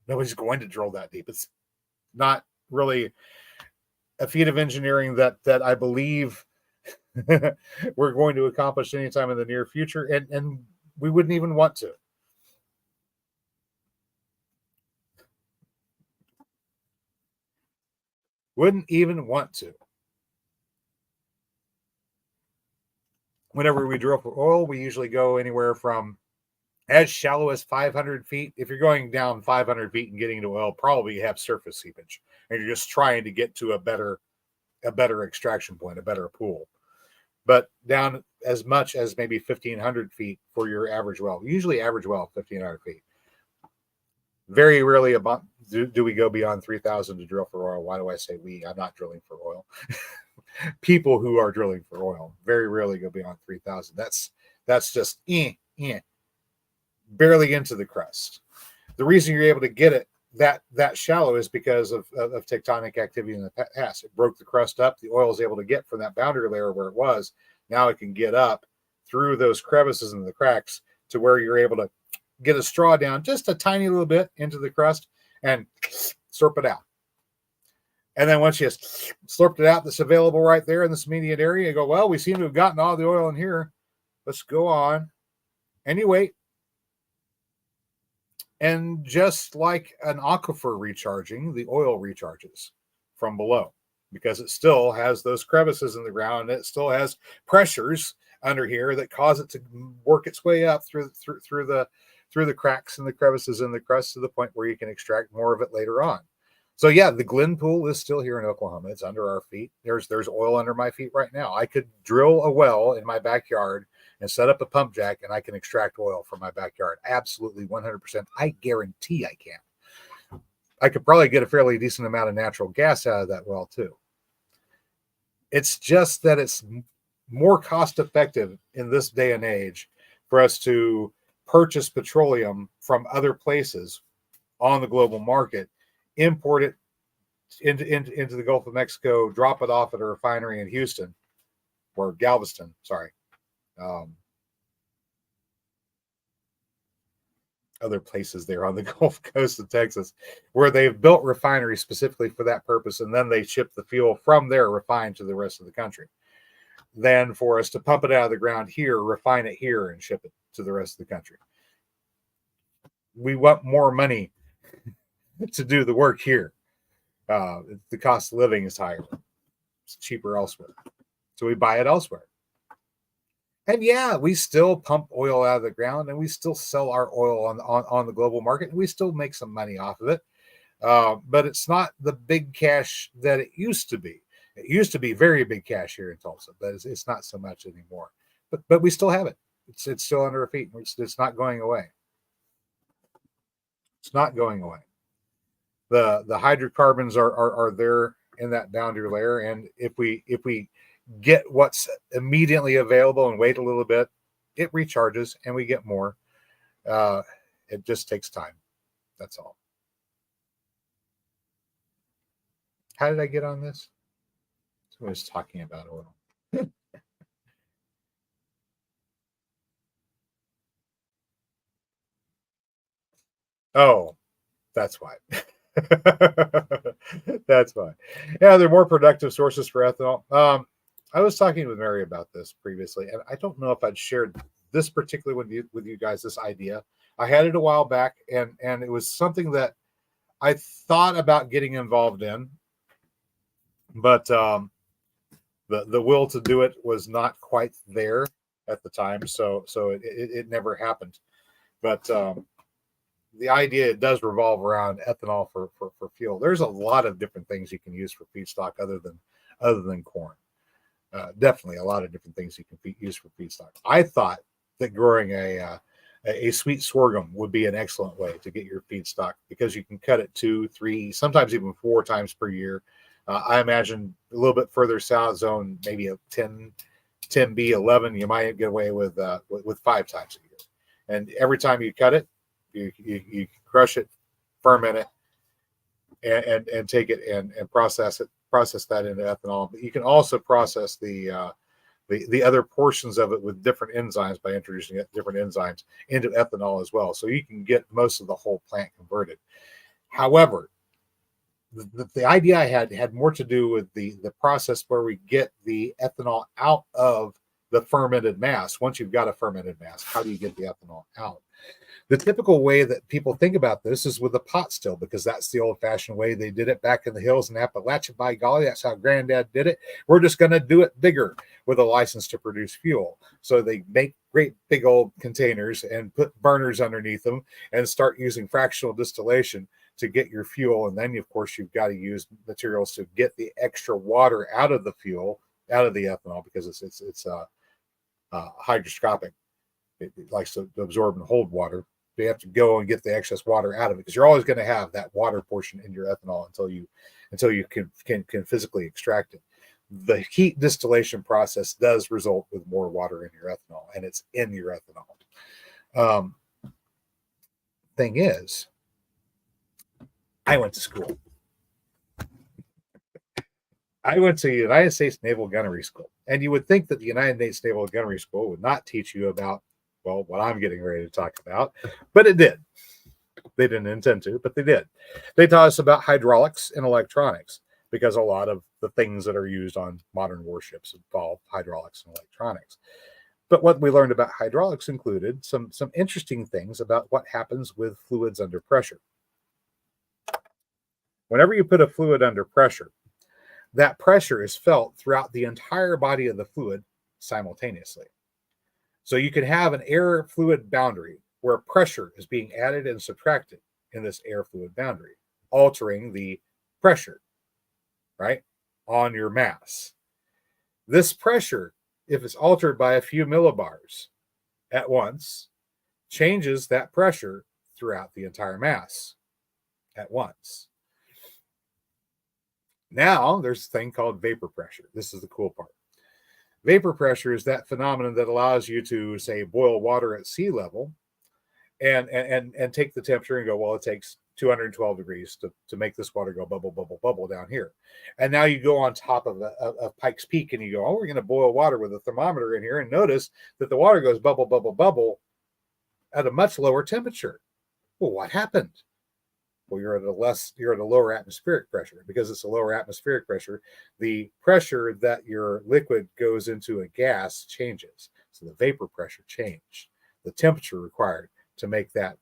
Nobody's going to drill that deep. It's not really a feat of engineering that I believe we're going to accomplish anytime in the near future, and we wouldn't even want to. Wouldn't even want to. Whenever we drill for oil, we usually go anywhere from as shallow as 500 feet. If you're going down 500 feet and getting into oil, probably you have surface seepage, and you're just trying to get to a better extraction point, a better pool. But down as much as maybe 1,500 feet for your average well. Usually average well 1,500 feet. Very rarely do we go beyond 3,000 to drill for oil. Why do I say we? I'm not drilling for oil. People who are drilling for oil very rarely go beyond 3,000. That's just barely into the crust. The reason you're able to get it that shallow is because of tectonic activity in the past. It broke the crust up. The oil is able to get from that boundary layer where it was. Now it can get up through those crevices and the cracks to where you're able to get a straw down just a tiny little bit into the crust and slurp it out. And then once you slurped it out, that's available right there in this immediate area, you go, well, we seem to have gotten all the oil in here. Let's go on. And you wait. And just like an aquifer recharging, the oil recharges from below because it still has those crevices in the ground. And it still has pressures under here that cause it to work its way up through the cracks and the crevices in the crust to the point where you can extract more of it later on. So yeah, the Glen Pool is still here in Oklahoma. It's under our feet. There's oil under my feet right now. I could drill a well in my backyard and set up a pump jack, and I can extract oil from my backyard. Absolutely, 100%. I guarantee I can. I could probably get a fairly decent amount of natural gas out of that well too. It's just that it's more cost effective in this day and age for us to purchase petroleum from other places on the global market, import it into the Gulf of Mexico, drop it off at a refinery in Houston or Galveston, sorry. Other places there on the Gulf Coast of Texas where they've built refineries specifically for that purpose, and then they ship the fuel from there refined to the rest of the country. Than for us to pump it out of the ground here, refine it here, and ship it to the rest of the country. We want more money to do the work here. The cost of living is higher. It's cheaper elsewhere. So we buy it elsewhere. And yeah, we still pump oil out of the ground, and we still sell our oil on the global market, and we still make some money off of it. But it's not the big cash that it used to be. It used to be very big cash here in Tulsa, but it's not so much anymore. But we still have it. It's still under our feet. It's not going away. It's not going away. The hydrocarbons are there in that boundary layer, and if we get what's immediately available and wait a little bit, it recharges and we get more. It just takes time. That's all. How did I get on this? I was talking about oil. Oh, that's why. That's why. Yeah, they're more productive sources for ethanol. I was talking with Mary about this previously, and I don't know if I'd shared this particularly with you guys, this idea. I had it a while back, and it was something that I thought about getting involved in, but the will to do it was not quite there at the time, so it never happened. But the idea, it does revolve around ethanol for fuel. There's a lot of different things you can use for feedstock other than corn. Definitely a lot of different things you can use for feedstock. I thought that growing a sweet sorghum would be an excellent way to get your feedstock because you can cut it 2, 3, sometimes even 4 times per year. I imagine a little bit further south zone, maybe a 10B, 11, you might get away with 5 times a year. And every time you cut it, you crush it, ferment it, and take it and process that into ethanol. But you can also process the other portions of it with different enzymes by introducing different enzymes into ethanol as well. So you can get most of the whole plant converted. However, the idea I had more to do with the process where we get the ethanol out of the fermented mass. Once you've got a fermented mass, how do you get the ethanol out? The typical way that people think about this is with a pot still, because that's the old-fashioned way they did it back in the hills in Appalachia. By golly, that's how Granddad did it. We're just going to do it bigger with a license to produce fuel. So they make great big old containers and put burners underneath them and start using fractional distillation to get your fuel. And then, of course, you've got to use materials to get the extra water out of the fuel, out of the ethanol, because it's hygroscopic. It likes to absorb and hold water. You have to go and get the excess water out of it, because you're always going to have that water portion in your ethanol until you can physically extract it. The heat distillation process does result with more water in your ethanol, and it's in your ethanol. Thing is, I went to school. I went to the United States Naval Gunnery School, and you would think that the United States Naval Gunnery School would not teach you about, well, what I'm getting ready to talk about, but it did. They didn't intend to, but they did. They taught us about hydraulics and electronics, because a lot of the things that are used on modern warships involve hydraulics and electronics. But what we learned about hydraulics included some interesting things about what happens with fluids under pressure. Whenever you put a fluid under pressure, that pressure is felt throughout the entire body of the fluid simultaneously. So you can have an air-fluid boundary where pressure is being added and subtracted in this air-fluid boundary, altering the pressure, right, on your mass. This pressure, if it's altered by a few millibars at once, changes that pressure throughout the entire mass at once. Now, there's a thing called vapor pressure. This is the cool part. Vapor pressure is that phenomenon that allows you to, say, boil water at sea level and take the temperature and go, well, it takes 212 degrees to make this water go bubble, bubble, bubble down here. And now you go on top of Pikes Peak and you go, oh, we're going to boil water with a thermometer in here, and notice that the water goes bubble, bubble, bubble at a much lower temperature. Well, what happened? Well, you're at a lower atmospheric pressure. Because it's a lower atmospheric pressure, the pressure that your liquid goes into a gas changes. So the vapor pressure changed. The temperature required to make that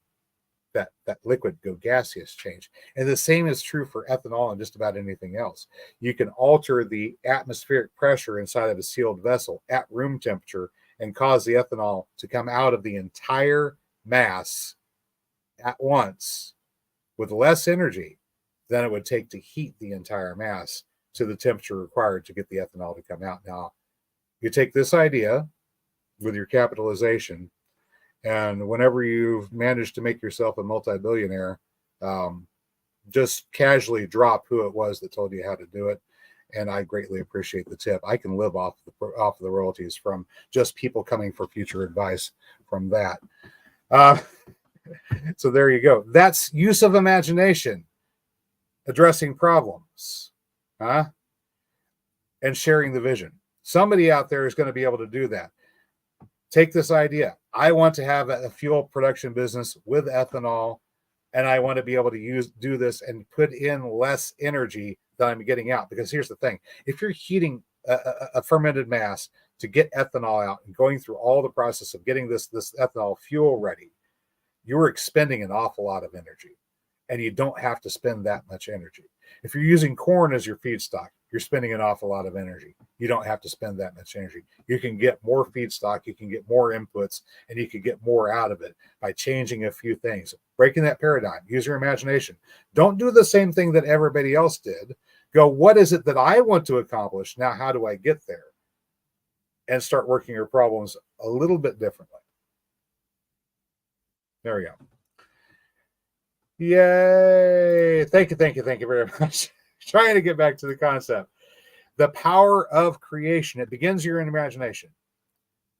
liquid go gaseous change. And the same is true for ethanol and just about anything else. You can alter the atmospheric pressure inside of a sealed vessel at room temperature and cause the ethanol to come out of the entire mass at once with less energy than it would take to heat the entire mass to the temperature required to get the ethanol to come out. Now, you take this idea with your capitalization, and whenever you've managed to make yourself a multi-billionaire, just casually drop who it was that told you how to do it. And I greatly appreciate the tip. I can live off the royalties from just people coming for future advice from that. So there you go. That's use of imagination, addressing problems, and sharing the vision. Somebody out there is going to be able to do that. Take this idea. I want to have a fuel production business with ethanol, and I want to be able to do this and put in less energy than I'm getting out. Because here's the thing. If you're heating a fermented mass to get ethanol out and going through all the process of getting this ethanol fuel ready, you're expending an awful lot of energy, and you don't have to spend that much energy. If you're using corn as your feedstock, you're spending an awful lot of energy. You don't have to spend that much energy. You can get more feedstock, you can get more inputs, and you can get more out of it by changing a few things. Breaking that paradigm. Use your imagination. Don't do the same thing that everybody else did. Go, what is it that I want to accomplish? Now, how do I get there? And start working your problems a little bit differently. There we go. Yay. Thank you very much. trying to get back to the concept. The power of creation. It begins your imagination.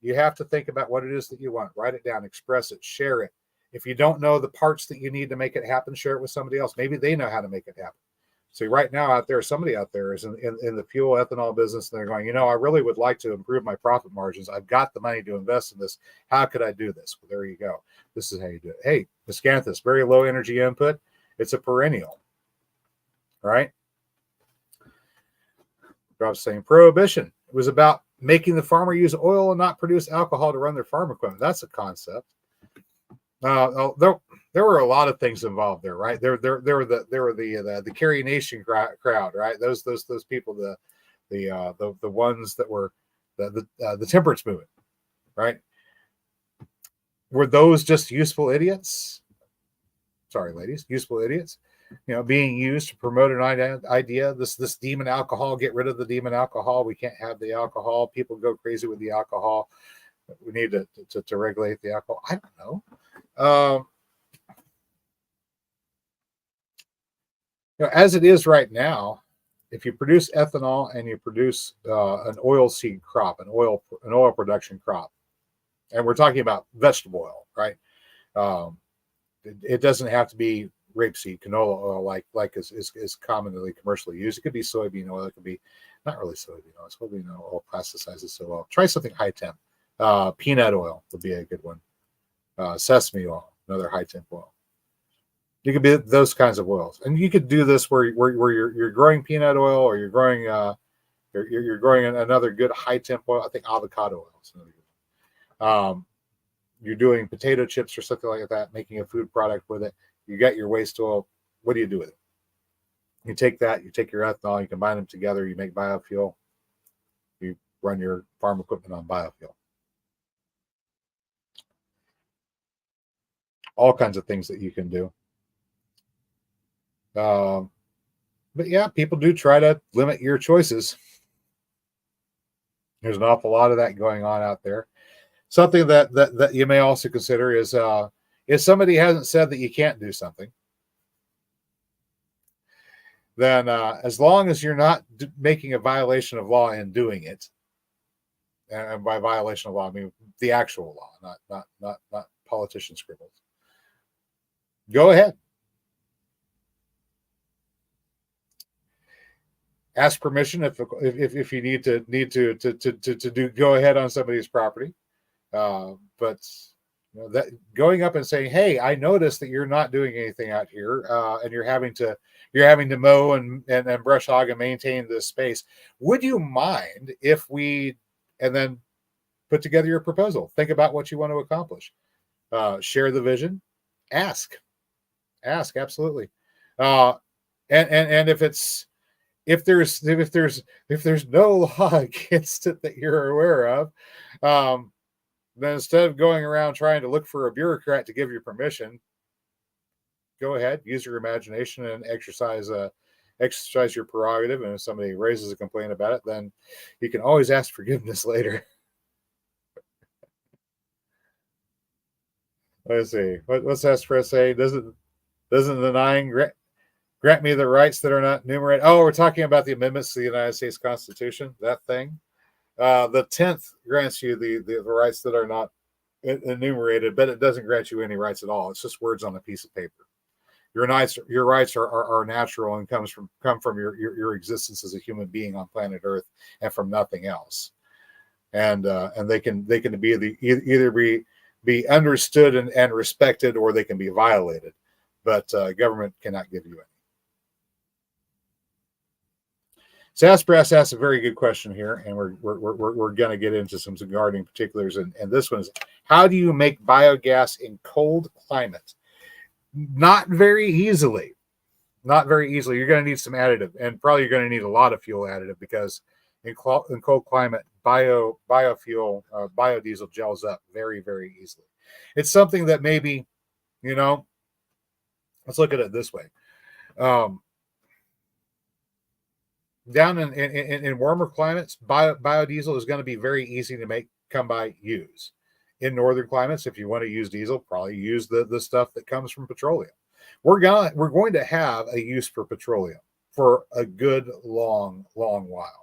You have to think about what it is that you want. Write it down, express it, share it. If you don't know the parts that you need to make it happen, share it with somebody else. Maybe they know how to make it happen. So right now out there, somebody out there is in the fuel ethanol business, and they're going, I really would like to improve my profit margins. I've got the money to invest in this. How could I do this? Well, there you go. This is how you do it. Hey, miscanthus, very low energy input. It's a perennial, right? Rob's saying prohibition. It was about making the farmer use oil and not produce alcohol to run their farm equipment. That's a concept. There were a lot of things involved there, right? There were the Carrie Nation crowd, right? Those people, the ones that were the temperance movement, right? Were those just useful idiots? Sorry, ladies, useful idiots. Being used to promote an idea. This demon alcohol. Get rid of the demon alcohol. We can't have the alcohol. People go crazy with the alcohol. We need to regulate the alcohol. I don't know. As it is right now, if you produce ethanol and you produce an oil seed crop, an oil production crop, and we're talking about vegetable oil, right? It doesn't have to be rapeseed, canola oil, like is commonly commercially used. It could be soybean oil. It could be not really soybean oil. Soybean oil plasticizes so well. Try something high temp. Peanut oil would be a good one. Sesame oil, another high temp oil. You could be those kinds of oils, and you could do this where you're growing peanut oil, or you're growing you're growing another good high temp oil. I think avocado oil is another good. You're doing potato chips or something like that, making a food product with it. You got your waste oil. What do you do with it? You take that, you take your ethanol, you combine them together, you make biofuel. You run your farm equipment on biofuel. All kinds of things that you can do. But yeah, people do try to limit your choices. There's an awful lot of that going on out there. Something that you may also consider is if somebody hasn't said that you can't do something, then as long as you're not making a violation of law in doing it, and by violation of law, I mean the actual law, not politician scribbles. Go ahead. Ask permission if you need to do go ahead on somebody's property, but that going up and saying, "Hey, I noticed that you're not doing anything out here, and you're having to mow and brush hog and maintain this space. Would you mind if we?" And then put together your proposal. Think about what you want to accomplish. Share the vision. Ask absolutely. And if there's no law against it that you're aware of, then instead of going around trying to look for a bureaucrat to give you permission, go ahead, use your imagination and exercise your prerogative. And if somebody raises a complaint about it, then you can always ask forgiveness later. Let's see. What's that express say? Doesn't denying grant me the rights that are not enumerated. Oh, we're talking about the amendments to the United States Constitution, that thing. The 10th grants you the rights that are not enumerated, but it doesn't grant you any rights at all. It's just words on a piece of paper. Your rights are natural and come from your existence as a human being on planet Earth and from nothing else. And they can be either be understood and respected, or they can be violated. But government cannot give you any. Sassbrass asks a very good question here, and we're going to get into some gardening particulars. And this one is, how do you make biogas in cold climate? Not very easily. Not very easily. You're going to need some additive, and probably you're going to need a lot of fuel additive, because in cold climate, biofuel, biodiesel gels up very, very easily. It's something that maybe, let's look at it this way. Down in warmer climates, biodiesel is going to be very easy to come by, use. In northern climates, if you want to use diesel, probably use the stuff that comes from petroleum. We're going to have a use for petroleum. for a good long while.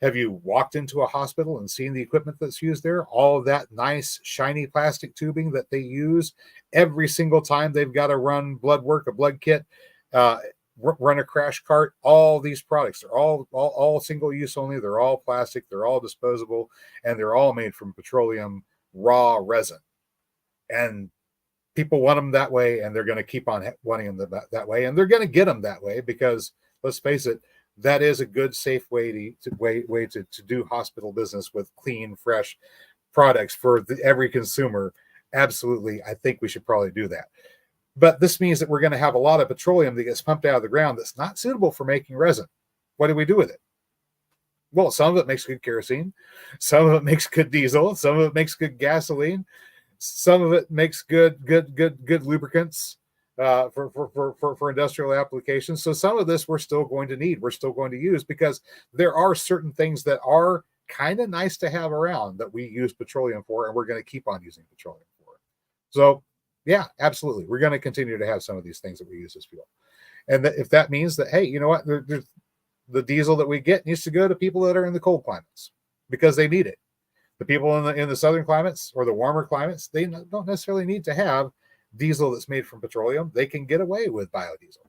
Have you walked into a hospital and seen the equipment that's used there? All of that nice, shiny plastic tubing that they use every single time they've got to run blood work, a blood kit, uh, run a crash cart. All these products are all single use only. They're all plastic. They're all disposable, and they're all made from petroleum raw resin. And people want them that way, and they're going to keep on wanting them that way, and they're going to get them that way because, let's face it, that is a good, safe way to do hospital business with clean, fresh products for every consumer. Absolutely, I think we should probably do that. But this means that we're going to have a lot of petroleum that gets pumped out of the ground that's not suitable for making resin. What do we do with it? Well, some of it makes good kerosene, some of it makes good diesel, some of it makes good gasoline, some of it makes good lubricants for industrial applications. So some of this we're still going to need, we're still going to use, because there are certain things that are kind of nice to have around that we use petroleum for, and we're going to keep on using petroleum for. So yeah, absolutely, we're going to continue to have some of these things that we use as fuel. And if that means that, hey, you know what, the diesel that we get needs to go to people that are in the cold climates because they need it. The people in the southern climates or the warmer climates, they don't necessarily need to have diesel that's made from petroleum. They can get away with biodiesel,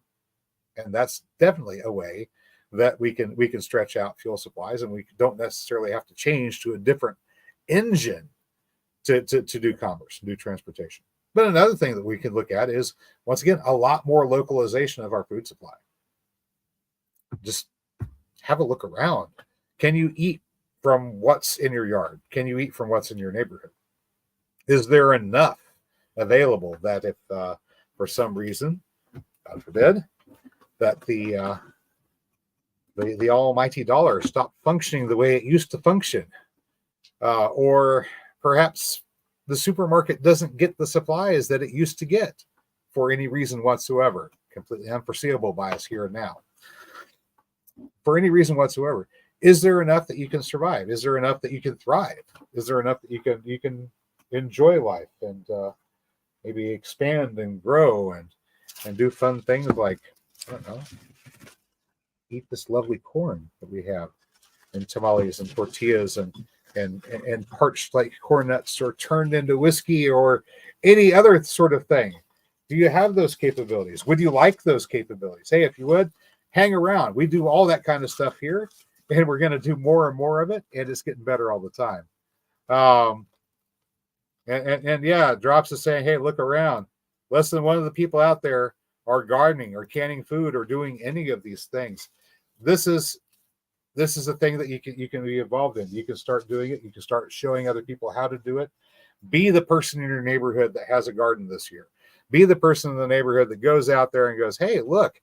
and that's definitely a way that we can stretch out fuel supplies, and we don't necessarily have to change to a different engine to do commerce, do transportation. But another thing that we can look at is, once again, a lot more localization of our food supply. Just have a look around. Can you eat from what's in your yard? Can you eat from what's in your neighborhood? Is there enough available that if for some reason, God forbid, that the almighty dollar stopped functioning the way it used to function, or perhaps the supermarket doesn't get the supplies that it used to get for any reason whatsoever, completely unforeseeable by us here and now, for any reason whatsoever, is there enough that you can survive? Is there enough that you can thrive? Is there enough that you can enjoy life and maybe expand and grow and do fun things like, I don't know, eat this lovely corn that we have, and tamales and tortillas and parched like corn nuts, or turned into whiskey, or any other sort of thing? Do you have those capabilities? Would you like those capabilities? Hey, if you would, hang around. We do all that kind of stuff here, and we're going to do more and more of it, and it's getting better all the time. And yeah, Drops is saying, hey, look around. Less than one of the people out there are gardening or canning food or doing any of these things. This is a thing that you can be involved in. You can start doing it. You can start showing other people how to do it. Be the person in your neighborhood that has a garden this year. Be the person in the neighborhood that goes out there and goes, hey, look,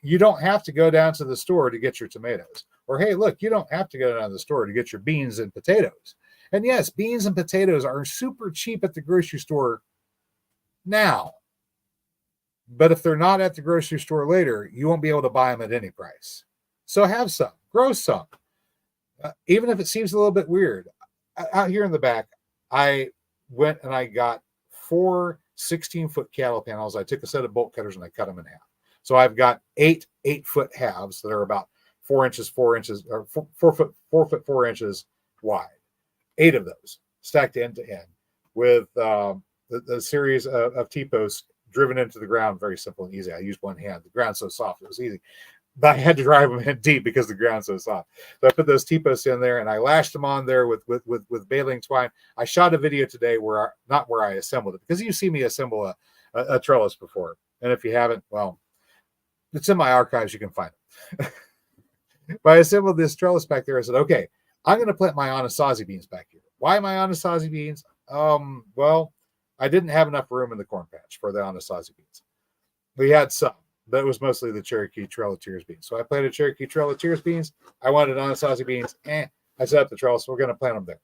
you don't have to go down to the store to get your tomatoes. Or, hey, look, you don't have to go down to the store to get your beans and potatoes. And yes, beans and potatoes are super cheap at the grocery store now. But if they're not at the grocery store later, you won't be able to buy them at any price. So have some, grow some. Even if it seems a little bit weird. Out here in the back, I went and I got 4 16-foot cattle panels. I took a set of bolt cutters and I cut them in half. So I've got 8 8-foot halves that are about 4 inches, 4 inches, or 4 foot 4 inches wide. 8 of those stacked end to end with the series of T-posts driven into the ground. Very simple and easy. I used one hand. The ground's so soft, it was easy. But I had to drive them in deep because the ground's so soft. So I put those T-posts in there and I lashed them on there with baling twine. I shot a video today not where I assembled it, because you see me assemble a trellis before. And if you haven't, well, it's in my archives. You can find it. But I assembled this trellis back there. I said, okay, I'm going to plant my Anasazi beans back here. Why my Anasazi beans? Well, I didn't have enough room in the corn patch for the Anasazi beans. We had some, but it was mostly the Cherokee Trail of Tears beans. So I planted Cherokee Trail of Tears beans. I wanted Anasazi beans. I set up the trellis. We're going to plant them there.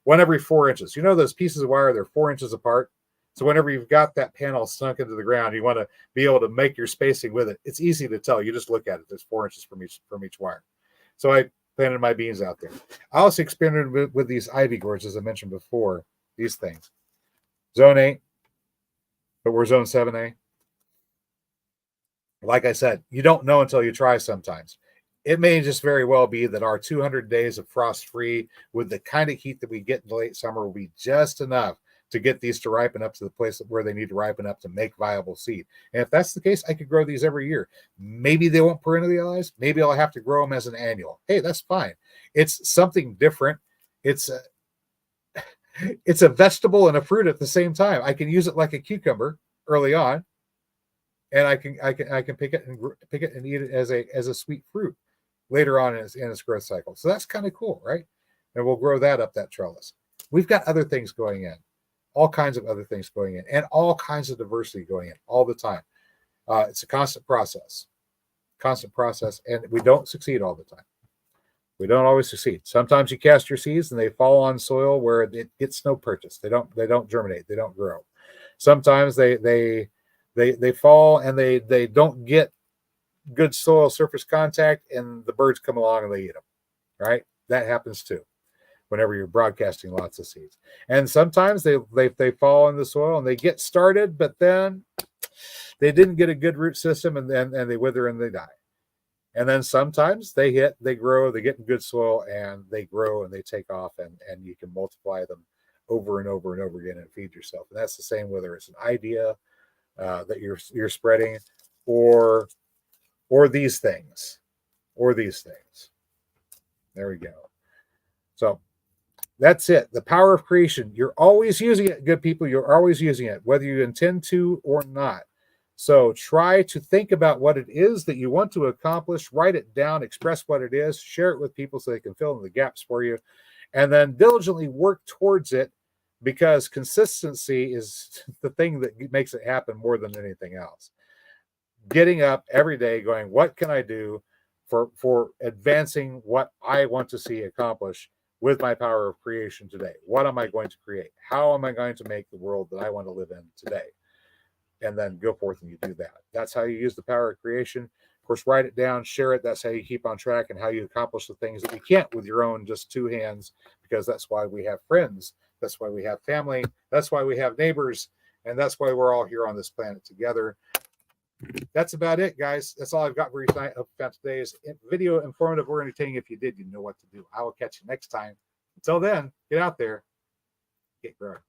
One every 4 inches. You know those pieces of wire, they're 4 inches apart. So whenever you've got that panel sunk into the ground, you want to be able to make your spacing with it. It's easy to tell. You just look at it. There's 4 inches from each wire. So I planted my beans out there. I also experimented with these ivy gourds, as I mentioned before. These things. Zone 8, but we're Zone 7A. like I said, you don't know until you try sometimes. It may just very well be that our 200 days of frost free with the kind of heat that we get in the late summer will be just enough to get these to ripen up to the place where they need to ripen up to make viable seed. And if that's the case, I could grow these every year. Maybe they won't perennialize. Maybe I'll have to grow them as an annual. Hey, that's fine. It's something different. It's a, it's a vegetable and a fruit at the same time. I can use it like a cucumber early on, and I can pick it and eat it as a sweet fruit later on in its growth cycle. So that's kind of cool, right? And we'll grow that up that trellis. We've got other things going in, all kinds of other things going in, and all kinds of diversity going in all the time. It's a constant process, and we don't succeed all the time. We don't always succeed. Sometimes you cast your seeds and they fall on soil where it gets no purchase. They don't germinate. They don't grow. Sometimes they fall and they don't get good soil surface contact, and the birds come along and they eat them. Right? That happens too whenever you're broadcasting lots of seeds. And sometimes they fall in the soil and they get started, but then they didn't get a good root system, and they wither and they die. And then sometimes they grow, they get in good soil, and they grow and they take off, and you can multiply them over and over and over again and feed yourself. And that's the same whether it's an idea that you're spreading, or these things, There we go. So that's it. The power of creation. You're always using it, good people. You're always using it, whether you intend to or not. So try to think about what it is that you want to accomplish, write it down, express what it is, share it with people so they can fill in the gaps for you, and then diligently work towards it, because consistency is the thing that makes it happen more than anything else. Getting up every day going, what can I do for advancing what I want to see accomplished with my power of creation today? What am I going to create? How am I going to make the world that I want to live in today? And then go forth and you do that. That's how you use the power of creation. Of course, write it down, share it. That's how you keep on track and how you accomplish the things that you can't with your own just two hands, because that's why we have friends. That's why we have family. That's why we have neighbors. And that's why we're all here on this planet together. That's about it, guys. That's all I've got for you tonight. I hope you found today's video informative or entertaining. If you did, you know what to do. I will catch you next time. Until then, get out there, get growing.